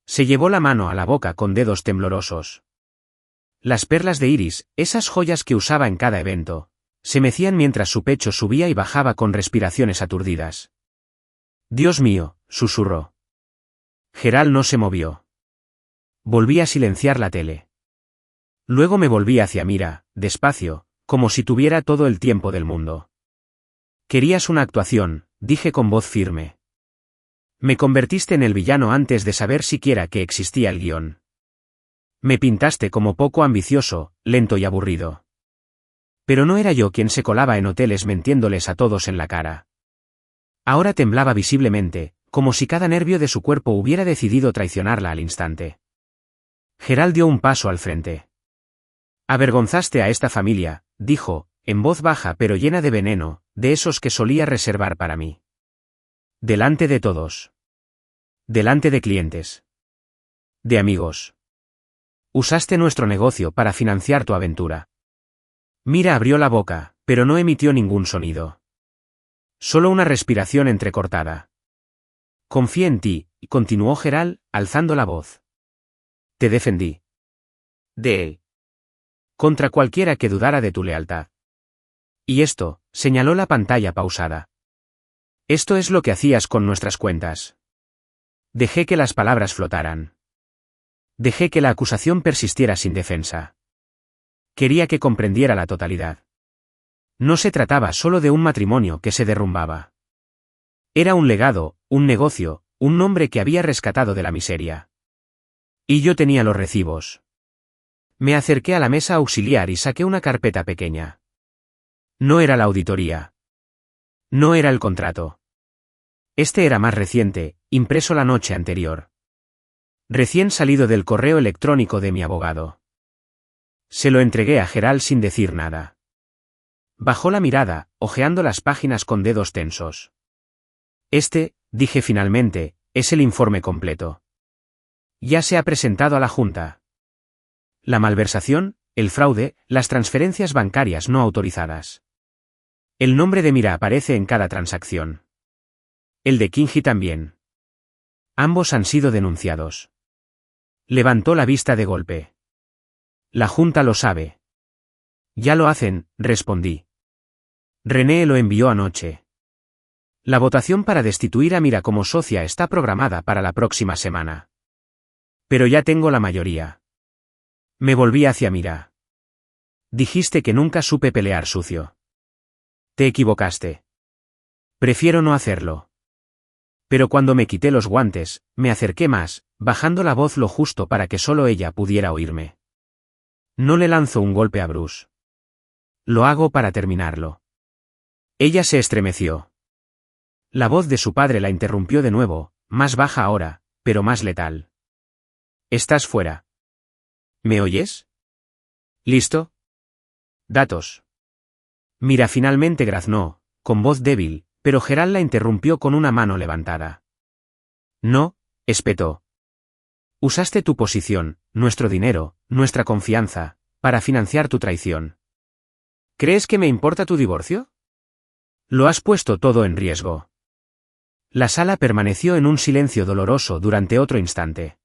Se llevó la mano a la boca con dedos temblorosos. Las perlas de iris, esas joyas que usaba en cada evento, se mecían mientras su pecho subía y bajaba con respiraciones aturdidas. Dios mío, susurró. Gerald no se movió. Volví a silenciar la tele. Luego me volví hacia Mira, despacio, como si tuviera todo el tiempo del mundo. Querías una actuación, dije con voz firme. Me convertiste en el villano antes de saber siquiera que existía el guión. Me pintaste como poco ambicioso, lento y aburrido. Pero no era yo quien se colaba en hoteles mintiéndoles a todos en la cara. Ahora temblaba visiblemente, como si cada nervio de su cuerpo hubiera decidido traicionarla al instante. Gerald dio un paso al frente. Avergonzaste a esta familia, dijo, en voz baja pero llena de veneno, de esos que solía reservar para mí. Delante de todos. Delante de clientes. De amigos. Usaste nuestro negocio para financiar tu aventura. Mira abrió la boca, pero no emitió ningún sonido. Solo una respiración entrecortada. Confié en ti, continuó Gerald, alzando la voz. Te defendí. Contra cualquiera que dudara de tu lealtad. Y esto, señaló la pantalla pausada. Esto es lo que hacías con nuestras cuentas. Dejé que las palabras flotaran. Dejé que la acusación persistiera sin defensa. Quería que comprendiera la totalidad. No se trataba solo de un matrimonio que se derrumbaba. Era un legado, un negocio, un nombre que había rescatado de la miseria. Y yo tenía los recibos. Me acerqué a la mesa auxiliar y saqué una carpeta pequeña. No era la auditoría. No era el contrato. Este era más reciente, impreso la noche anterior. Recién salido del correo electrónico de mi abogado. Se lo entregué a Gerald sin decir nada. Bajó la mirada, hojeando las páginas con dedos tensos. Dije finalmente, es el informe completo. Ya se ha presentado a la Junta. La malversación, el fraude, las transferencias bancarias no autorizadas. El nombre de Mira aparece en cada transacción. El de Kenji también. Ambos han sido denunciados. Levantó la vista de golpe. La Junta lo sabe. Ya lo hacen, respondí. René lo envió anoche. La votación para destituir a Mira como socia está programada para la próxima semana. Pero ya tengo la mayoría. Me volví hacia Mira. Dijiste que nunca supe pelear sucio. Te equivocaste. Prefiero no hacerlo. Pero cuando me quité los guantes, me acerqué más, bajando la voz lo justo para que solo ella pudiera oírme. No le lanzo un golpe a Bruce. Lo hago para terminarlo. Ella se estremeció. La voz de su padre la interrumpió de nuevo, más baja ahora, pero más letal. Estás fuera. ¿Me oyes? ¿Listo? Datos. Mira finalmente graznó, con voz débil, pero Gerald la interrumpió con una mano levantada. No, espetó. Usaste tu posición, nuestro dinero, nuestra confianza, para financiar tu traición. ¿Crees que me importa tu divorcio? Lo has puesto todo en riesgo. La sala permaneció en un silencio doloroso durante otro instante.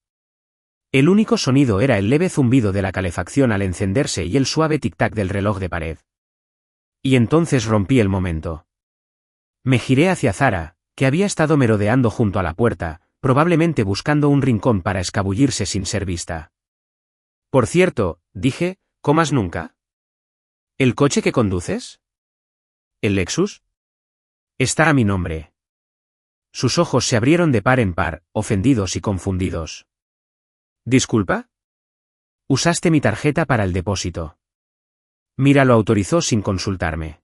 El único sonido era el leve zumbido de la calefacción al encenderse y el suave tic-tac del reloj de pared. Y entonces rompí el momento. Me giré hacia Zara, que había estado merodeando junto a la puerta, probablemente buscando un rincón para escabullirse sin ser vista. Por cierto, dije, ¿comas nunca? ¿El coche que conduces? ¿El Lexus? Está a mi nombre. Sus ojos se abrieron de par en par, ofendidos y confundidos. ¿Disculpa? Usaste mi tarjeta para el depósito. Mira lo autorizó sin consultarme.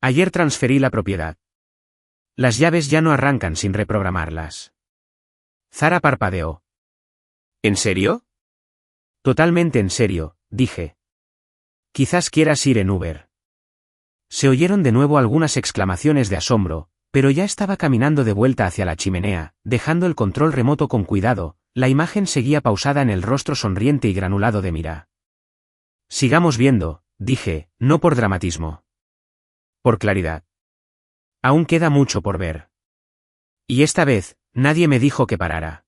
Ayer transferí la propiedad. Las llaves ya no arrancan sin reprogramarlas. Zara parpadeó. ¿En serio? Totalmente en serio, dije. Quizás quieras ir en Uber. Se oyeron de nuevo algunas exclamaciones de asombro, pero ya estaba caminando de vuelta hacia la chimenea, dejando el control remoto con cuidado. La imagen seguía pausada en el rostro sonriente y granulado de Mira. Sigamos viendo, dije, no por dramatismo. Por claridad. Aún queda mucho por ver. Y esta vez, nadie me dijo que parara.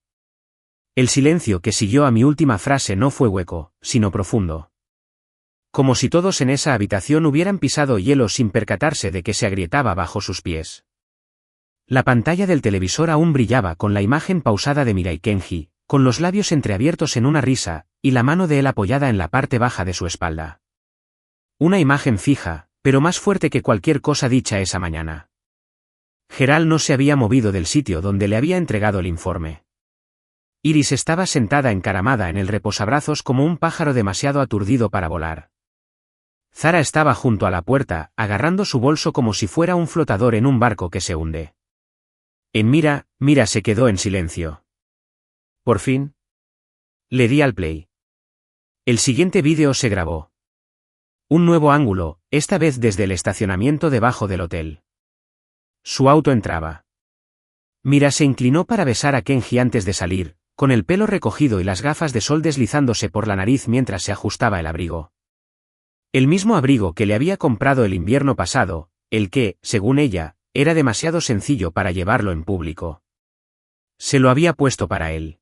El silencio que siguió a mi última frase no fue hueco, sino profundo. Como si todos en esa habitación hubieran pisado hielo sin percatarse de que se agrietaba bajo sus pies. La pantalla del televisor aún brillaba con la imagen pausada de Mirai Kenji, con los labios entreabiertos en una risa, y la mano de él apoyada en la parte baja de su espalda. Una imagen fija, pero más fuerte que cualquier cosa dicha esa mañana. Gerald no se había movido del sitio donde le había entregado el informe. Iris estaba sentada encaramada en el reposabrazos como un pájaro demasiado aturdido para volar. Zara estaba junto a la puerta, agarrando su bolso como si fuera un flotador en un barco que se hunde. En Mira se quedó en silencio. Por fin. Le di al play. El siguiente vídeo se grabó. Un nuevo ángulo, esta vez desde el estacionamiento debajo del hotel. Su auto entraba. Mira se inclinó para besar a Kenji antes de salir, con el pelo recogido y las gafas de sol deslizándose por la nariz mientras se ajustaba el abrigo. El mismo abrigo que le había comprado el invierno pasado, el que, según ella, era demasiado sencillo para llevarlo en público. Se lo había puesto para él.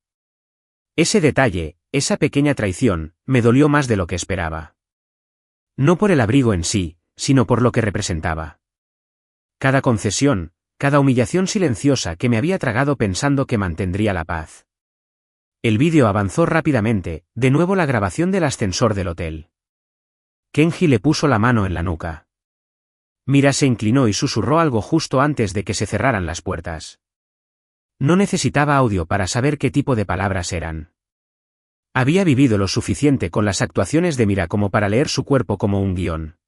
Ese detalle, esa pequeña traición, me dolió más de lo que esperaba. No por el abrigo en sí, sino por lo que representaba. Cada concesión, cada humillación silenciosa que me había tragado pensando que mantendría la paz. El vídeo avanzó rápidamente, de nuevo la grabación del ascensor del hotel. Kenji le puso la mano en la nuca. Mira se inclinó y susurró algo justo antes de que se cerraran las puertas. No necesitaba audio para saber qué tipo de palabras eran. Había vivido lo suficiente con las actuaciones de Mira como para leer su cuerpo como un guión.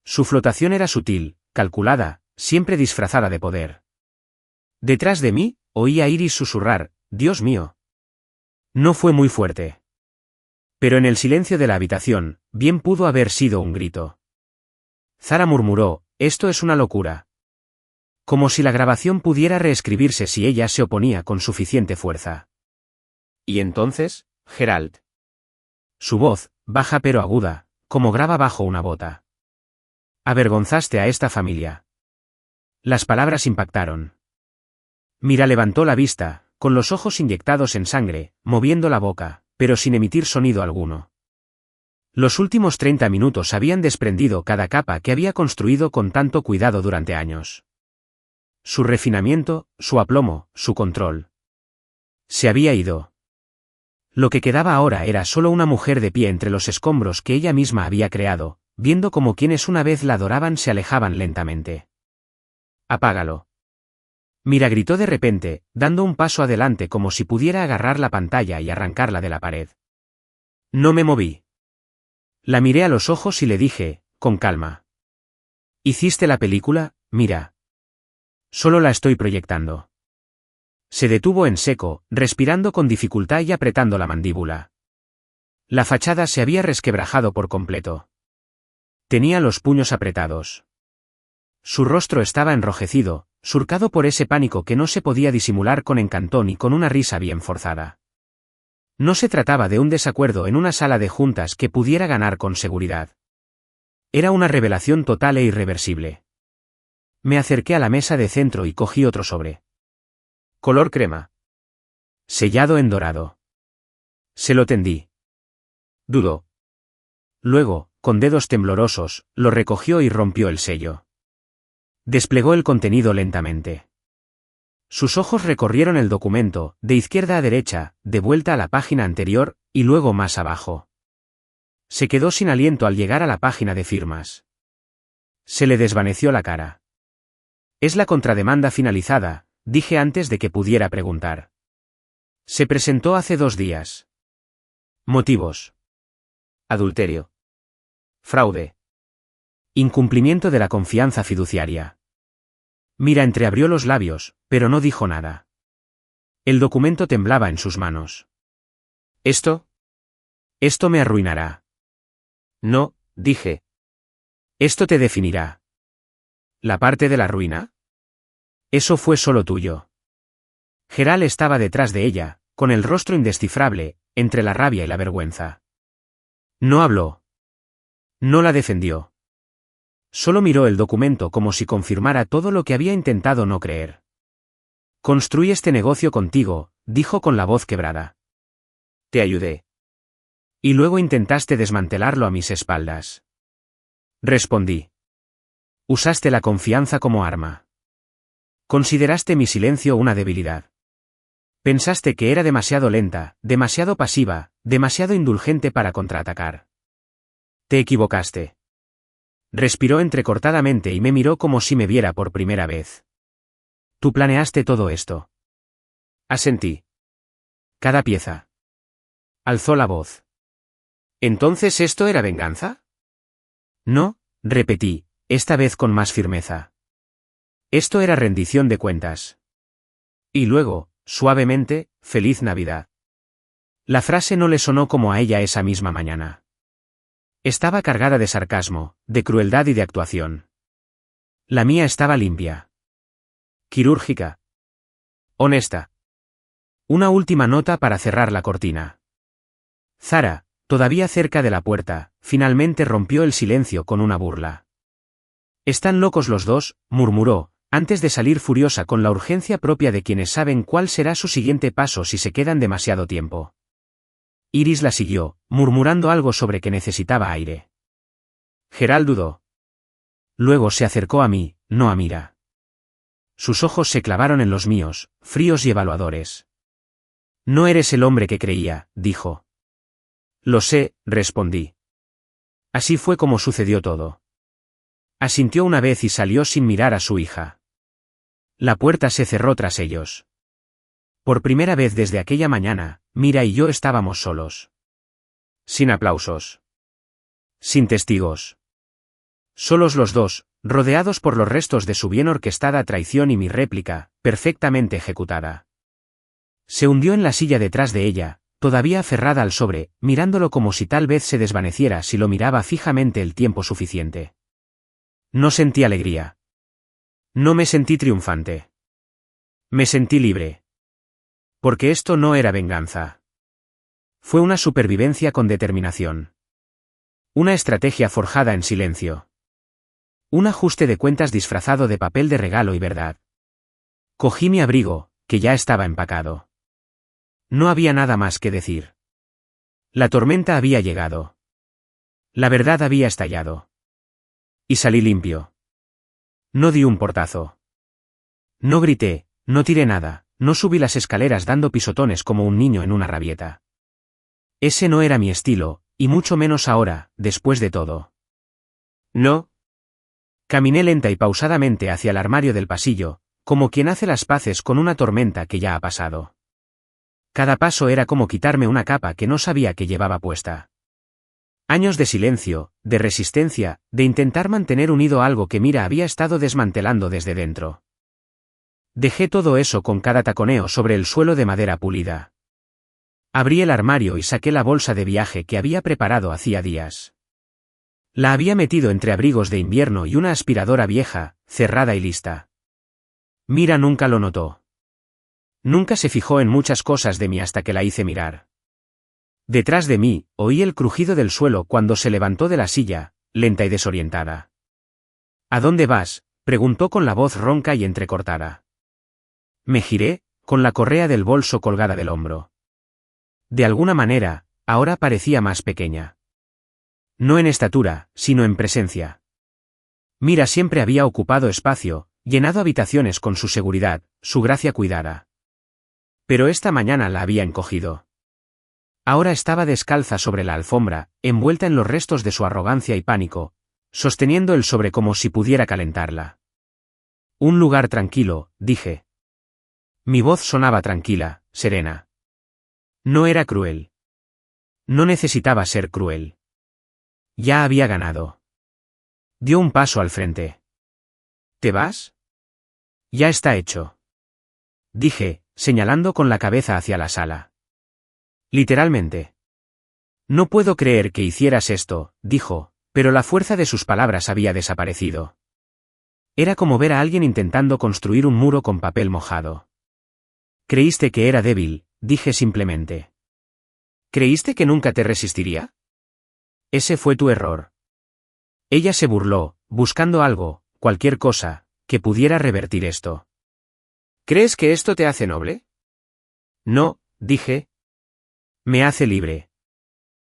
Su flotación era sutil, calculada, siempre disfrazada de poder. Detrás de mí, oí a Iris susurrar, «Dios mío». No fue muy fuerte. Pero en el silencio de la habitación, bien pudo haber sido un grito. Zara murmuró, «Esto es una locura». Como si la grabación pudiera reescribirse si ella se oponía con suficiente fuerza. ¿Y entonces, Gerald? Su voz, baja pero aguda, como grava bajo una bota. Avergonzaste a esta familia. Las palabras impactaron. Mira levantó la vista, con los ojos inyectados en sangre, moviendo la boca, pero sin emitir sonido alguno. Los últimos 30 minutos habían desprendido cada capa que había construido con tanto cuidado durante años. Su refinamiento, su aplomo, su control. Se había ido. Lo que quedaba ahora era solo una mujer de pie entre los escombros que ella misma había creado, viendo como quienes una vez la adoraban se alejaban lentamente. «Apágalo». Mira gritó de repente, dando un paso adelante como si pudiera agarrar la pantalla y arrancarla de la pared. No me moví. La miré a los ojos y le dije, con calma. «¿Hiciste la película, Mira?» Solo la estoy proyectando. Se detuvo en seco, respirando con dificultad y apretando la mandíbula. La fachada se había resquebrajado por completo. Tenía los puños apretados. Su rostro estaba enrojecido, surcado por ese pánico que no se podía disimular con encanto ni con una risa bien forzada. No se trataba de un desacuerdo en una sala de juntas que pudiera ganar con seguridad. Era una revelación total e irreversible. Me acerqué a la mesa de centro y cogí otro sobre. Color crema. Sellado en dorado. Se lo tendí. Dudó. Luego, con dedos temblorosos, lo recogió y rompió el sello. Desplegó el contenido lentamente. Sus ojos recorrieron el documento, de izquierda a derecha, de vuelta a la página anterior, y luego más abajo. Se quedó sin aliento al llegar a la página de firmas. Se le desvaneció la cara. Es la contrademanda finalizada, dije antes de que pudiera preguntar. Se presentó hace 2 días. Motivos. Adulterio. Fraude. Incumplimiento de la confianza fiduciaria. Mira entreabrió los labios, pero no dijo nada. El documento temblaba en sus manos. ¿Esto? Esto me arruinará. No, dije. Esto te definirá. ¿La parte de la ruina? Eso fue solo tuyo. Geral estaba detrás de ella, con el rostro indescifrable, entre la rabia y la vergüenza. No habló. No la defendió. Solo miró el documento como si confirmara todo lo que había intentado no creer. Construí este negocio contigo, dijo con la voz quebrada. Te ayudé. Y luego intentaste desmantelarlo a mis espaldas. Respondí. Usaste la confianza como arma. Consideraste mi silencio una debilidad. Pensaste que era demasiado lenta, demasiado pasiva, demasiado indulgente para contraatacar. Te equivocaste. Respiró entrecortadamente y me miró como si me viera por primera vez. Tú planeaste todo esto. Asentí. Cada pieza. Alzó la voz. ¿Entonces esto era venganza? No, repetí, esta vez con más firmeza. Esto era rendición de cuentas. Y luego, suavemente, feliz Navidad. La frase no le sonó como a ella esa misma mañana. Estaba cargada de sarcasmo, de crueldad y de actuación. La mía estaba limpia. Quirúrgica. Honesta. Una última nota para cerrar la cortina. Zara, todavía cerca de la puerta, finalmente rompió el silencio con una burla. Están locos los dos, murmuró, antes de salir furiosa con la urgencia propia de quienes saben cuál será su siguiente paso si se quedan demasiado tiempo. Iris la siguió, murmurando algo sobre que necesitaba aire. Geral dudó. Luego se acercó a mí, no a Mira. Sus ojos se clavaron en los míos, fríos y evaluadores. No eres el hombre que creía, dijo. Lo sé, respondí. Así fue como sucedió todo. Asintió una vez y salió sin mirar a su hija. La puerta se cerró tras ellos. Por primera vez desde aquella mañana, Mira y yo estábamos solos. Sin aplausos. Sin testigos. Solos los dos, rodeados por los restos de su bien orquestada traición y mi réplica, perfectamente ejecutada. Se hundió en la silla detrás de ella, todavía aferrada al sobre, mirándolo como si tal vez se desvaneciera si lo miraba fijamente el tiempo suficiente. No sentí alegría. No me sentí triunfante. Me sentí libre. Porque esto no era venganza. Fue una supervivencia con determinación. Una estrategia forjada en silencio. Un ajuste de cuentas disfrazado de papel de regalo y verdad. Cogí mi abrigo, que ya estaba empacado. No había nada más que decir. La tormenta había llegado. La verdad había estallado. Y salí limpio. No di un portazo. No grité, no tiré nada. No subí las escaleras dando pisotones como un niño en una rabieta. Ese no era mi estilo, y mucho menos ahora, después de todo. No. Caminé lenta y pausadamente hacia el armario del pasillo, como quien hace las paces con una tormenta que ya ha pasado. Cada paso era como quitarme una capa que no sabía que llevaba puesta. Años de silencio, de resistencia, de intentar mantener unido algo que Mira había estado desmantelando desde dentro. Dejé todo eso con cada taconeo sobre el suelo de madera pulida. Abrí el armario y saqué la bolsa de viaje que había preparado hacía días. La había metido entre abrigos de invierno y una aspiradora vieja, cerrada y lista. Mira nunca lo notó. Nunca se fijó en muchas cosas de mí hasta que la hice mirar. Detrás de mí, oí el crujido del suelo cuando se levantó de la silla, lenta y desorientada. ¿A dónde vas?, preguntó con la voz ronca y entrecortada. Me giré, con la correa del bolso colgada del hombro. De alguna manera, ahora parecía más pequeña. No en estatura, sino en presencia. Mira siempre había ocupado espacio, llenado habitaciones con su seguridad, su gracia cuidada. Pero esta mañana la había encogido. Ahora estaba descalza sobre la alfombra, envuelta en los restos de su arrogancia y pánico, sosteniendo el sobre como si pudiera calentarla. Un lugar tranquilo, dije. Mi voz sonaba tranquila, serena. No era cruel. No necesitaba ser cruel. Ya había ganado. Dio un paso al frente. ¿Te vas? Ya está hecho. Dije, señalando con la cabeza hacia la sala. Literalmente. No puedo creer que hicieras esto, dijo, pero la fuerza de sus palabras había desaparecido. Era como ver a alguien intentando construir un muro con papel mojado. Creíste que era débil, dije simplemente. ¿Creíste que nunca te resistiría? Ese fue tu error. Ella se burló, buscando algo, cualquier cosa, que pudiera revertir esto. ¿Crees que esto te hace noble? No, dije. Me hace libre.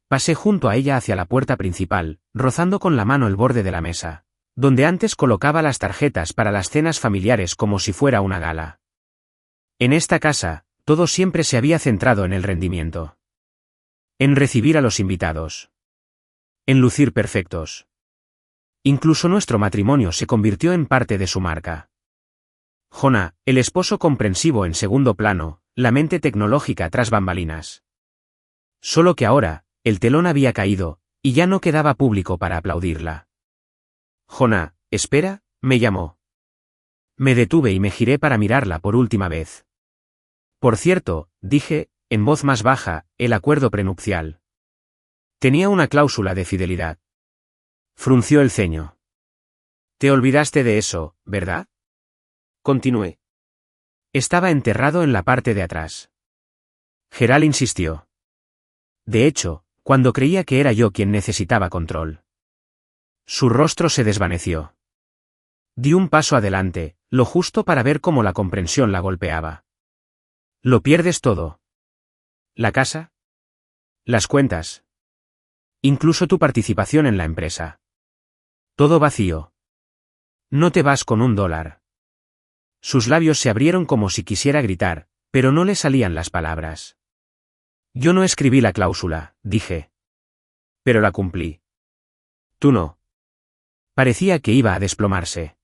Pasé junto a ella hacia la puerta principal, rozando con la mano el borde de la mesa, donde antes colocaba las tarjetas para las cenas familiares como si fuera una gala. En esta casa, todo siempre se había centrado en el rendimiento. En recibir a los invitados. En lucir perfectos. Incluso nuestro matrimonio se convirtió en parte de su marca. Jonah, el esposo comprensivo en segundo plano, la mente tecnológica tras bambalinas. Solo que ahora, el telón había caído, y ya no quedaba público para aplaudirla. Jonah, espera, me llamó. Me detuve y me giré para mirarla por última vez. Por cierto, dije, en voz más baja, el acuerdo prenupcial. Tenía una cláusula de fidelidad. Frunció el ceño. Te olvidaste de eso, ¿verdad? Continué. Estaba enterrado en la parte de atrás. Gerald insistió. De hecho, cuando creía que era yo quien necesitaba control. Su rostro se desvaneció. Di un paso adelante, lo justo para ver cómo la comprensión la golpeaba. Lo pierdes todo. ¿La casa? Las cuentas. Incluso tu participación en la empresa. Todo vacío. No te vas con $1. Sus labios se abrieron como si quisiera gritar, pero no le salían las palabras. Yo no escribí la cláusula, dije. Pero la cumplí. Tú no. Parecía que iba a desplomarse.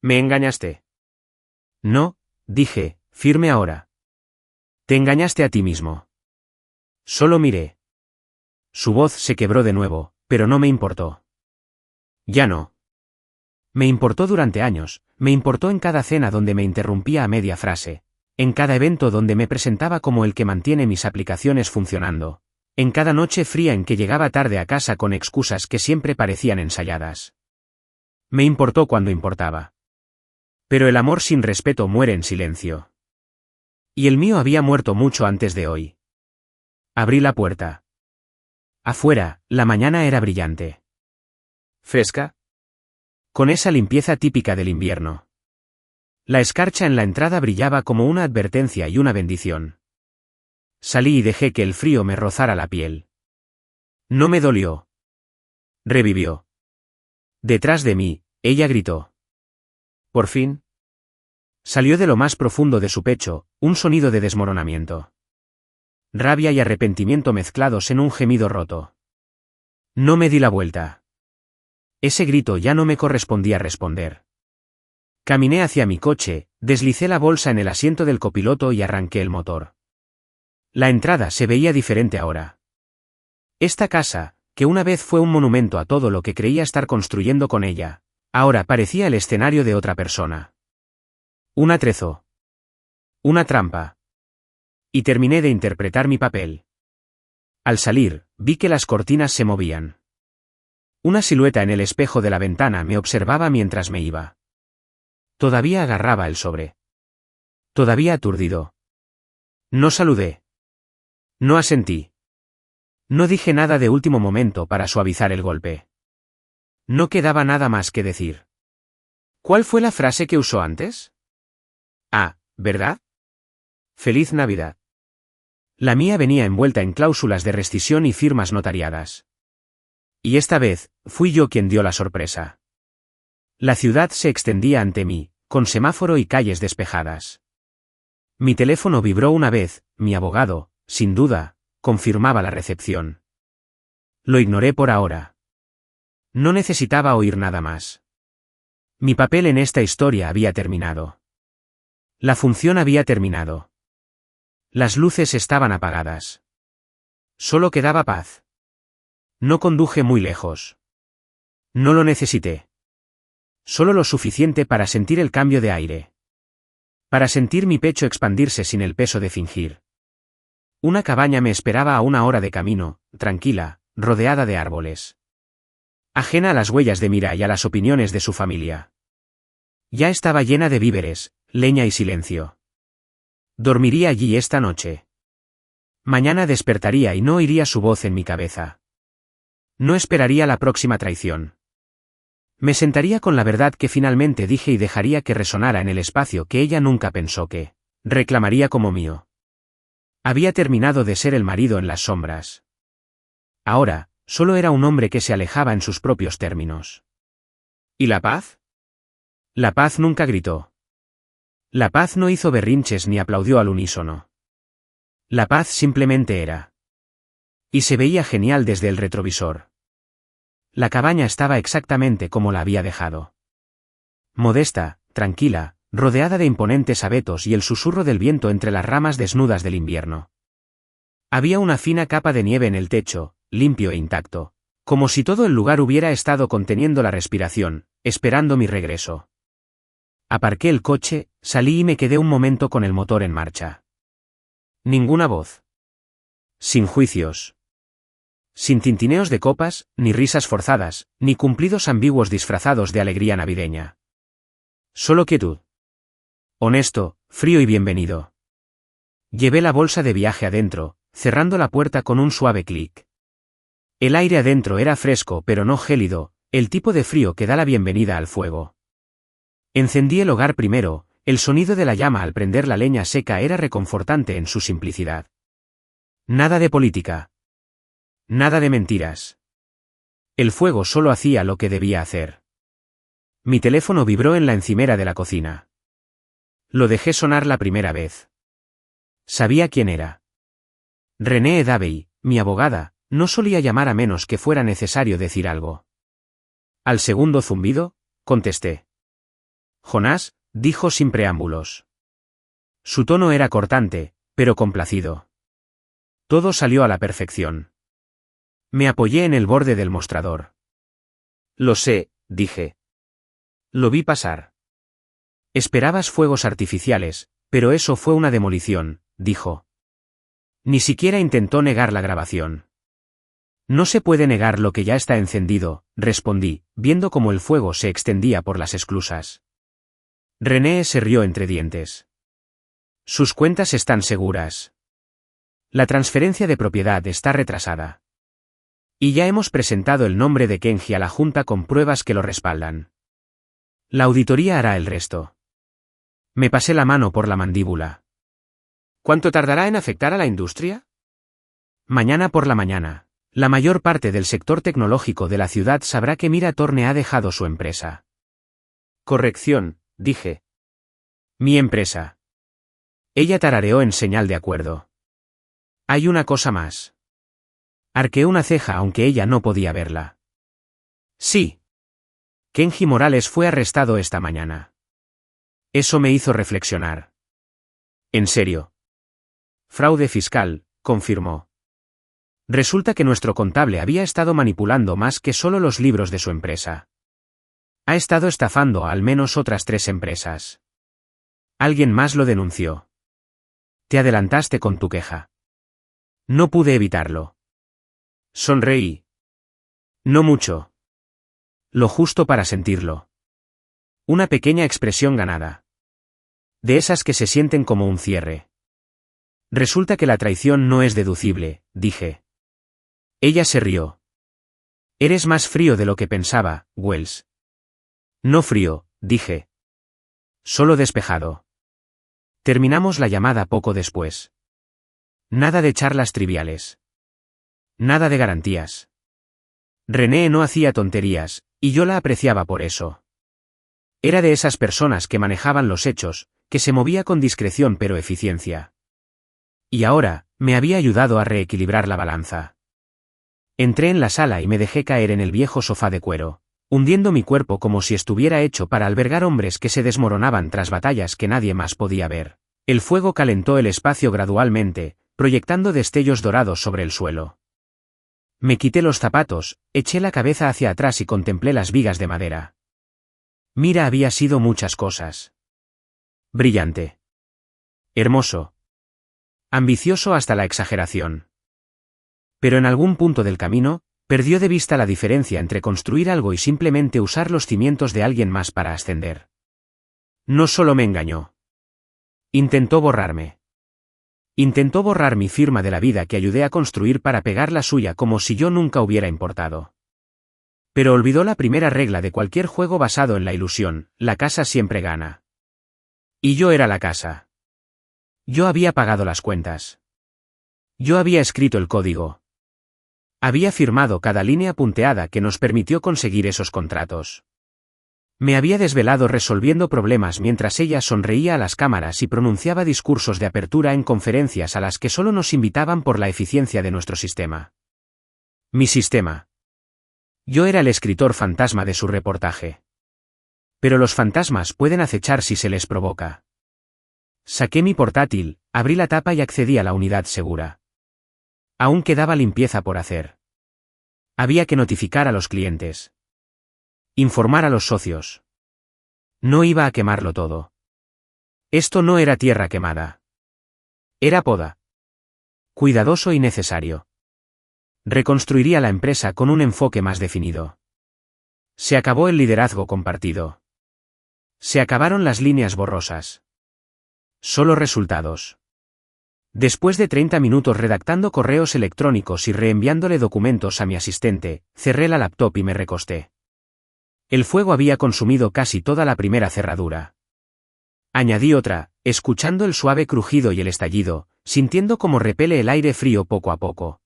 ¿Me engañaste? No, dije, firme ahora. Te engañaste a ti mismo. Solo miré. Su voz se quebró de nuevo, pero no me importó. Ya no. Me importó durante años, me importó en cada cena donde me interrumpía a media frase, en cada evento donde me presentaba como el que mantiene mis aplicaciones funcionando, en cada noche fría en que llegaba tarde a casa con excusas que siempre parecían ensayadas. Me importó cuando importaba. Pero el amor sin respeto muere en silencio. Y el mío había muerto mucho antes de hoy. Abrí la puerta. Afuera, la mañana era brillante. ¿Fresca? Con esa limpieza típica del invierno. La escarcha en la entrada brillaba como una advertencia y una bendición. Salí y dejé que el frío me rozara la piel. No me dolió. Revivió. Detrás de mí, ella gritó. Por fin. Salió de lo más profundo de su pecho, un sonido de desmoronamiento. Rabia y arrepentimiento mezclados en un gemido roto. No me di la vuelta. Ese grito ya no me correspondía responder. Caminé hacia mi coche, deslicé la bolsa en el asiento del copiloto y arranqué el motor. La entrada se veía diferente ahora. Esta casa, que una vez fue un monumento a todo lo que creía estar construyendo con ella, ahora parecía el escenario de otra persona. Un atrezo. Una trampa. Y terminé de interpretar mi papel. Al salir, vi que las cortinas se movían. Una silueta en el espejo de la ventana me observaba mientras me iba. Todavía agarraba el sobre. Todavía aturdido. No saludé. No asentí. No dije nada de último momento para suavizar el golpe. No quedaba nada más que decir. ¿Cuál fue la frase que usó antes? Ah, ¿verdad? Feliz Navidad. La mía venía envuelta en cláusulas de rescisión y firmas notariadas. Y esta vez, fui yo quien dio la sorpresa. La ciudad se extendía ante mí, con semáforo y calles despejadas. Mi teléfono vibró una vez, mi abogado, sin duda, confirmaba la recepción. Lo ignoré por ahora. No necesitaba oír nada más. Mi papel en esta historia había terminado. La función había terminado. Las luces estaban apagadas. Solo quedaba paz. No conduje muy lejos. No lo necesité. Solo lo suficiente para sentir el cambio de aire. Para sentir mi pecho expandirse sin el peso de fingir. Una cabaña me esperaba a 1 hora de camino, tranquila, rodeada de árboles. Ajena a las huellas de Mira y a las opiniones de su familia. Ya estaba llena de víveres, leña y silencio. Dormiría allí esta noche. Mañana despertaría y no oiría su voz en mi cabeza. No esperaría la próxima traición. Me sentaría con la verdad que finalmente dije y dejaría que resonara en el espacio que ella nunca pensó que reclamaría como mío. Había terminado de ser el marido en las sombras. Ahora, solo era un hombre que se alejaba en sus propios términos. ¿Y la paz? La paz nunca gritó. La paz no hizo berrinches ni aplaudió al unísono. La paz simplemente era. Y se veía genial desde el retrovisor. La cabaña estaba exactamente como la había dejado. Modesta, tranquila, rodeada de imponentes abetos y el susurro del viento entre las ramas desnudas del invierno. Había una fina capa de nieve en el techo, limpio e intacto, como si todo el lugar hubiera estado conteniendo la respiración, esperando mi regreso. Aparqué el coche, salí y me quedé un momento con el motor en marcha. Ninguna voz. Sin juicios. Sin tintineos de copas, ni risas forzadas, ni cumplidos ambiguos disfrazados de alegría navideña. Solo quietud. Honesto, frío y bienvenido. Llevé la bolsa de viaje adentro, cerrando la puerta con un suave clic. El aire adentro era fresco pero no gélido, el tipo de frío que da la bienvenida al fuego. Encendí el hogar primero, el sonido de la llama al prender la leña seca era reconfortante en su simplicidad. Nada de política. Nada de mentiras. El fuego solo hacía lo que debía hacer. Mi teléfono vibró en la encimera de la cocina. Lo dejé sonar la primera vez. Sabía quién era. René Davey, mi abogada, no solía llamar a menos que fuera necesario decir algo. Al segundo zumbido, contesté. Jonás, dijo sin preámbulos. Su tono era cortante, pero complacido. Todo salió a la perfección. Me apoyé en el borde del mostrador. Lo sé, dije. Lo vi pasar. Esperabas fuegos artificiales, pero eso fue una demolición, dijo. Ni siquiera intentó negar la grabación. No se puede negar lo que ya está encendido, respondí, viendo cómo el fuego se extendía por las esclusas. René se rió entre dientes. Sus cuentas están seguras. La transferencia de propiedad está retrasada. Y ya hemos presentado el nombre de Kenji a la Junta con pruebas que lo respaldan. La auditoría hará el resto. Me pasé la mano por la mandíbula. ¿Cuánto tardará en afectar a la industria? Mañana por la mañana, la mayor parte del sector tecnológico de la ciudad sabrá que Mira Thorne ha dejado su empresa. Corrección, dije. Mi empresa. Ella tarareó en señal de acuerdo. Hay una cosa más. Arqueé una ceja aunque ella no podía verla. Sí. Kenji Morales fue arrestado esta mañana. Eso me hizo reflexionar. ¿En serio? Fraude fiscal, confirmó. Resulta que nuestro contable había estado manipulando más que solo los libros de su empresa. Ha estado estafando a al menos otras 3 empresas. Alguien más lo denunció. Te adelantaste con tu queja. No pude evitarlo. Sonreí. No mucho. Lo justo para sentirlo. Una pequeña expresión ganada. De esas que se sienten como un cierre. Resulta que la traición no es deducible, dije. Ella se rió. Eres más frío de lo que pensaba, Wells. No frío, dije. Solo despejado. Terminamos la llamada poco después. Nada de charlas triviales. Nada de garantías. René no hacía tonterías, y yo la apreciaba por eso. Era de esas personas que manejaban los hechos, que se movía con discreción pero eficiencia. Y ahora, me había ayudado a reequilibrar la balanza. Entré en la sala y me dejé caer en el viejo sofá de cuero, hundiendo mi cuerpo como si estuviera hecho para albergar hombres que se desmoronaban tras batallas que nadie más podía ver. El fuego calentó el espacio gradualmente, proyectando destellos dorados sobre el suelo. Me quité los zapatos, eché la cabeza hacia atrás y contemplé las vigas de madera. Mira había sido muchas cosas. Brillante. Hermoso. Ambicioso hasta la exageración. Pero en algún punto del camino, perdió de vista la diferencia entre construir algo y simplemente usar los cimientos de alguien más para ascender. No solo me engañó. Intentó borrarme. Intentó borrar mi firma de la vida que ayudé a construir para pegar la suya como si yo nunca hubiera importado. Pero olvidó la primera regla de cualquier juego basado en la ilusión: la casa siempre gana. Y yo era la casa. Yo había pagado las cuentas. Yo había escrito el código. Había firmado cada línea punteada que nos permitió conseguir esos contratos. Me había desvelado resolviendo problemas mientras ella sonreía a las cámaras y pronunciaba discursos de apertura en conferencias a las que solo nos invitaban por la eficiencia de nuestro sistema. Mi sistema. Yo era el escritor fantasma de su reportaje. Pero los fantasmas pueden acechar si se les provoca. Saqué mi portátil, abrí la tapa y accedí a la unidad segura. Aún quedaba limpieza por hacer. Había que notificar a los clientes. Informar a los socios. No iba a quemarlo todo. Esto no era tierra quemada. Era poda. Cuidadoso y necesario. Reconstruiría la empresa con un enfoque más definido. Se acabó el liderazgo compartido. Se acabaron las líneas borrosas. Solo resultados. Después de 30 minutos redactando correos electrónicos y reenviándole documentos a mi asistente, cerré la laptop y me recosté. El fuego había consumido casi toda la primera cerradura. Añadí otra, escuchando el suave crujido y el estallido, sintiendo cómo repele el aire frío poco a poco.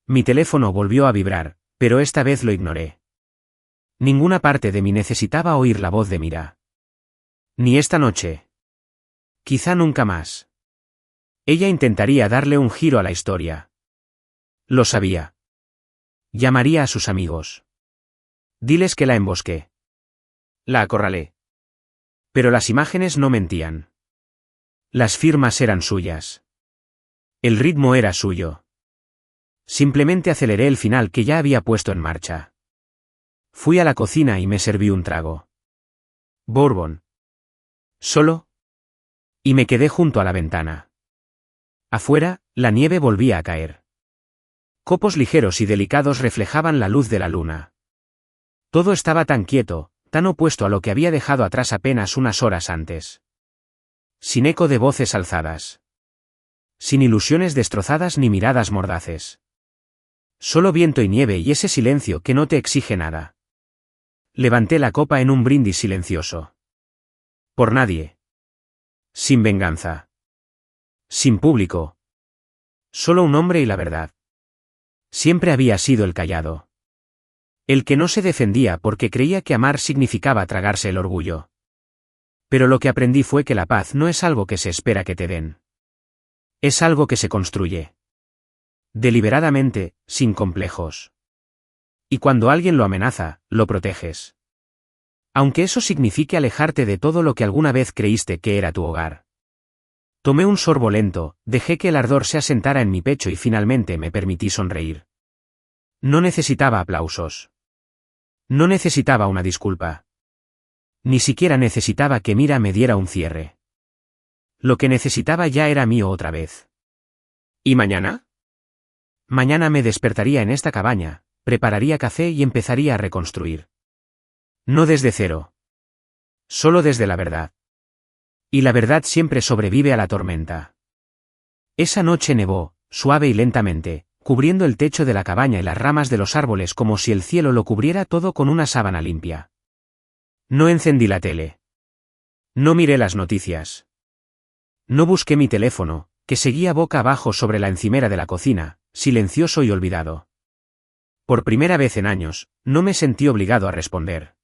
Mi teléfono volvió a vibrar, pero esta vez lo ignoré. Ninguna parte de mí necesitaba oír la voz de Mira. Ni esta noche. Quizá nunca más. Ella intentaría darle un giro a la historia. Lo sabía. Llamaría a sus amigos. Diles que la embosqué. La acorralé. Pero las imágenes no mentían. Las firmas eran suyas. El ritmo era suyo. Simplemente aceleré el final que ya había puesto en marcha. Fui a la cocina y me serví un trago. Bourbon. Solo. Y me quedé junto a la ventana. Afuera, la nieve volvía a caer. Copos ligeros y delicados reflejaban la luz de la luna. Todo estaba tan quieto, tan opuesto a lo que había dejado atrás apenas unas horas antes. Sin eco de voces alzadas. Sin ilusiones destrozadas ni miradas mordaces. Solo viento y nieve y ese silencio que no te exige nada. Levanté la copa en un brindis silencioso. Por nadie. Sin venganza. Sin público. Solo un hombre y la verdad. Siempre había sido el callado. El que no se defendía porque creía que amar significaba tragarse el orgullo. Pero lo que aprendí fue que la paz no es algo que se espera que te den. Es algo que se construye. Deliberadamente, sin complejos. Y cuando alguien lo amenaza, lo proteges. Aunque eso signifique alejarte de todo lo que alguna vez creíste que era tu hogar. Tomé un sorbo lento, dejé que el ardor se asentara en mi pecho y finalmente me permití sonreír. No necesitaba aplausos. No necesitaba una disculpa. Ni siquiera necesitaba que Mira me diera un cierre. Lo que necesitaba ya era mío otra vez. ¿Y mañana? Mañana me despertaría en esta cabaña, prepararía café y empezaría a reconstruir. No desde cero. Solo desde la verdad. Y la verdad siempre sobrevive a la tormenta. Esa noche nevó, suave y lentamente, cubriendo el techo de la cabaña y las ramas de los árboles como si el cielo lo cubriera todo con una sábana limpia. No encendí la tele. No miré las noticias. No busqué mi teléfono, que seguía boca abajo sobre la encimera de la cocina, silencioso y olvidado. Por primera vez en años, no me sentí obligado a responder.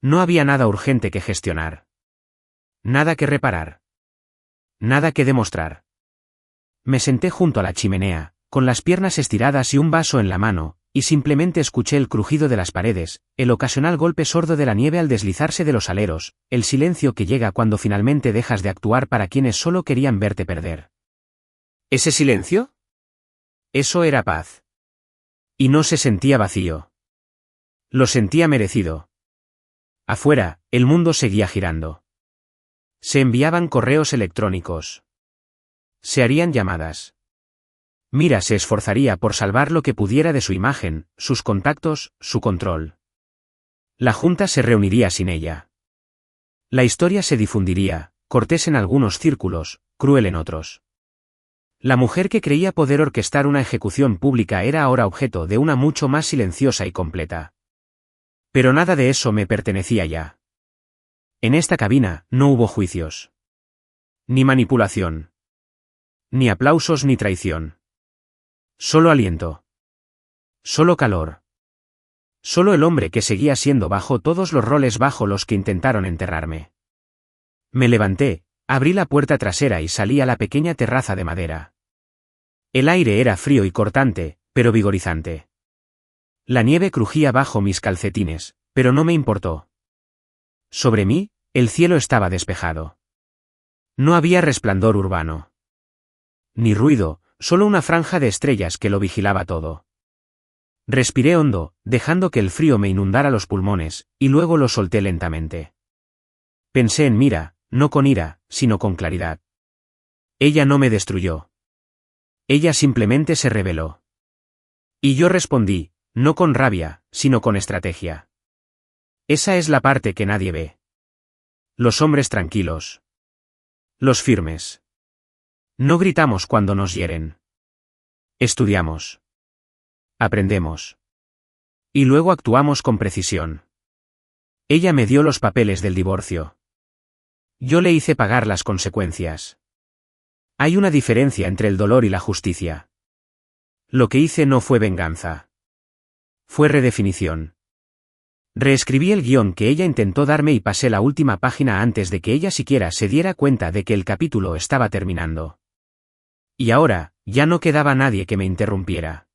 No había nada urgente que gestionar. Nada que reparar. Nada que demostrar. Me senté junto a la chimenea, con las piernas estiradas y un vaso en la mano, y simplemente escuché el crujido de las paredes, el ocasional golpe sordo de la nieve al deslizarse de los aleros, el silencio que llega cuando finalmente dejas de actuar para quienes solo querían verte perder. ¿Ese silencio? Eso era paz. Y no se sentía vacío. Lo sentía merecido. Afuera, el mundo seguía girando. Se enviaban correos electrónicos. Se harían llamadas. Mira se esforzaría por salvar lo que pudiera de su imagen, sus contactos, su control. La junta se reuniría sin ella. La historia se difundiría, cortés en algunos círculos, cruel en otros. La mujer que creía poder orquestar una ejecución pública era ahora objeto de una mucho más silenciosa y completa. Pero nada de eso me pertenecía ya. En esta cabina no hubo juicios. Ni manipulación. Ni aplausos ni traición. Solo aliento. Solo calor. Solo el hombre que seguía siendo bajo todos los roles bajo los que intentaron enterrarme. Me levanté, abrí la puerta trasera y salí a la pequeña terraza de madera. El aire era frío y cortante, pero vigorizante. La nieve crujía bajo mis calcetines, pero no me importó. Sobre mí, el cielo estaba despejado. No había resplandor urbano. Ni ruido, solo una franja de estrellas que lo vigilaba todo. Respiré hondo, dejando que el frío me inundara los pulmones, y luego lo solté lentamente. Pensé en Mira, no con ira, sino con claridad. Ella no me destruyó. Ella simplemente se rebeló. Y yo respondí, no con rabia, sino con estrategia. Esa es la parte que nadie ve. Los hombres tranquilos. Los firmes. No gritamos cuando nos hieren. Estudiamos. Aprendemos. Y luego actuamos con precisión. Ella me dio los papeles del divorcio. Yo le hice pagar las consecuencias. Hay una diferencia entre el dolor y la justicia. Lo que hice no fue venganza. Fue redefinición. Reescribí el guión que ella intentó darme y pasé la última página antes de que ella siquiera se diera cuenta de que el capítulo estaba terminando. Y ahora, ya no quedaba nadie que me interrumpiera.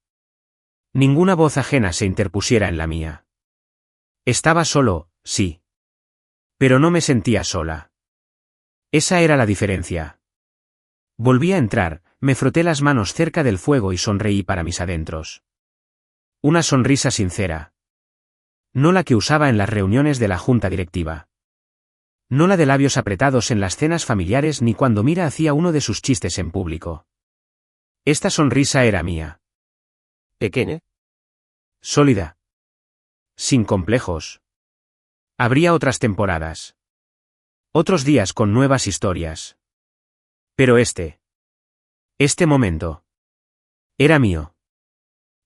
Ninguna voz ajena se interpusiera en la mía. Estaba solo, sí. Pero no me sentía sola. Esa era la diferencia. Volví a entrar, me froté las manos cerca del fuego y sonreí para mis adentros. Una sonrisa sincera. No la que usaba en las reuniones de la junta directiva. No la de labios apretados en las cenas familiares ni cuando Mira hacía uno de sus chistes en público. Esta sonrisa era mía. Pequeña. Sólida. Sin complejos. Habría otras temporadas. Otros días con nuevas historias. Pero este momento, era mío.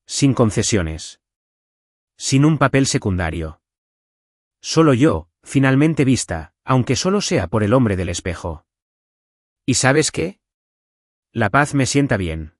Sin concesiones. Sin un papel secundario. Solo yo, finalmente vista, aunque solo sea por el hombre del espejo. ¿Y sabes qué? La paz me sienta bien.